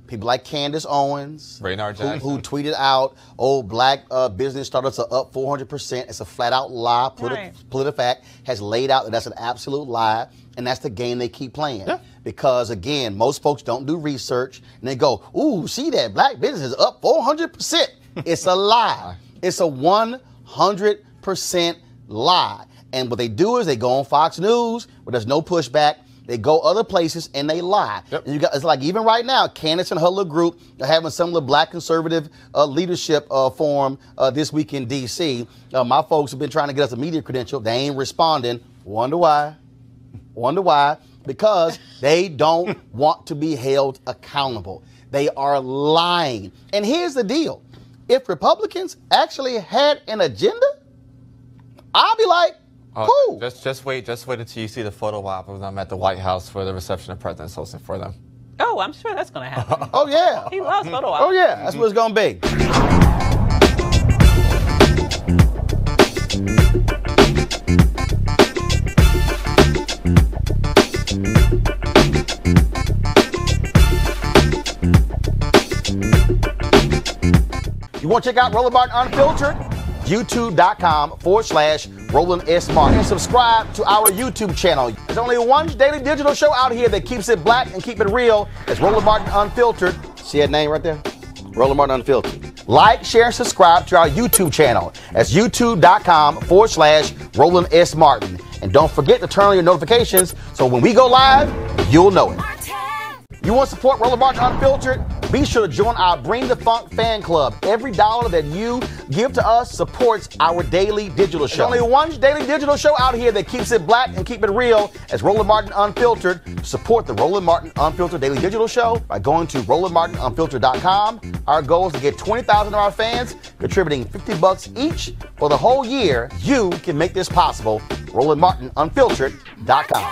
people like Candace Owens, who tweeted out, oh, black business startups are up 400%. It's a flat-out lie. PolitiFact has laid out that that's an absolute lie, and that's the game they keep playing. Yeah. Because, again, most folks don't do research, and they go, ooh, see that, black business is up 400%. It's a lie. It's a 100% lie. And what they do is they go on Fox News where there's no pushback. They go other places and they lie. Yep. And you got, it's like even right now, Candace and her little group are having some of the black conservative leadership forum this week in D.C. My folks have been trying to get us a media credential. They ain't responding. Wonder why? Wonder why? Because they don't want to be held accountable. They are lying. And here's the deal. If Republicans actually had an agenda, I'll be like, cool. Just wait until you see the photo op of them at the White House for the reception of President hosting for them. Oh, I'm sure that's going to happen. Oh, yeah. He loves photo ops. Oh, yeah. That's what it's going to be. You want to check out Roland Martin Unfiltered? YouTube.com/Roland S. Martin. And subscribe to our YouTube channel. There's only one daily digital show out here that keeps it black and keep it real. It's Roland Martin Unfiltered. See that name right there? Roland Martin Unfiltered. Like, share, and subscribe to our YouTube channel. That's YouTube.com/Roland S. Martin. And don't forget to turn on your notifications so when we go live, you'll know it. You want to support Roland Martin Unfiltered? Be sure to join our Bring the Funk fan club. Every dollar that you give to us supports our daily digital show. There's only one daily digital show out here that keeps it black and keep it real. It's Roland Martin Unfiltered. Support the Roland Martin Unfiltered daily digital show by going to RolandMartinUnfiltered.com. Our goal is to get 20,000 of our fans contributing $50 each for the whole year. You can make this possible. RolandMartinUnfiltered.com.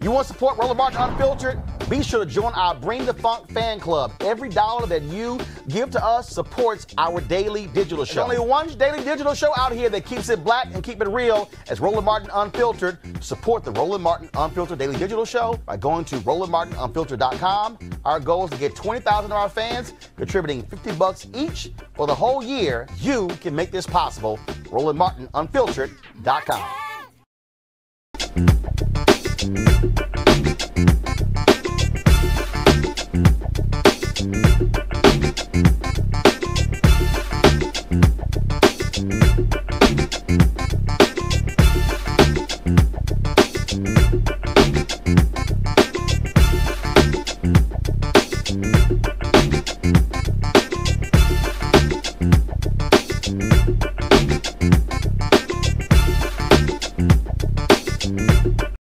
You want to support Roland Martin Unfiltered? Be sure to join our Bring the Funk fan club. Every dollar that you give to us supports our daily digital show. There's only one daily digital show out here that keeps it black and keep it real as Roland Martin Unfiltered. Support the Roland Martin Unfiltered daily digital show by going to RolandMartinUnfiltered.com. Our goal is to get 20,000 of our fans contributing $50 each for the whole year. You can make this possible. RolandMartinUnfiltered.com.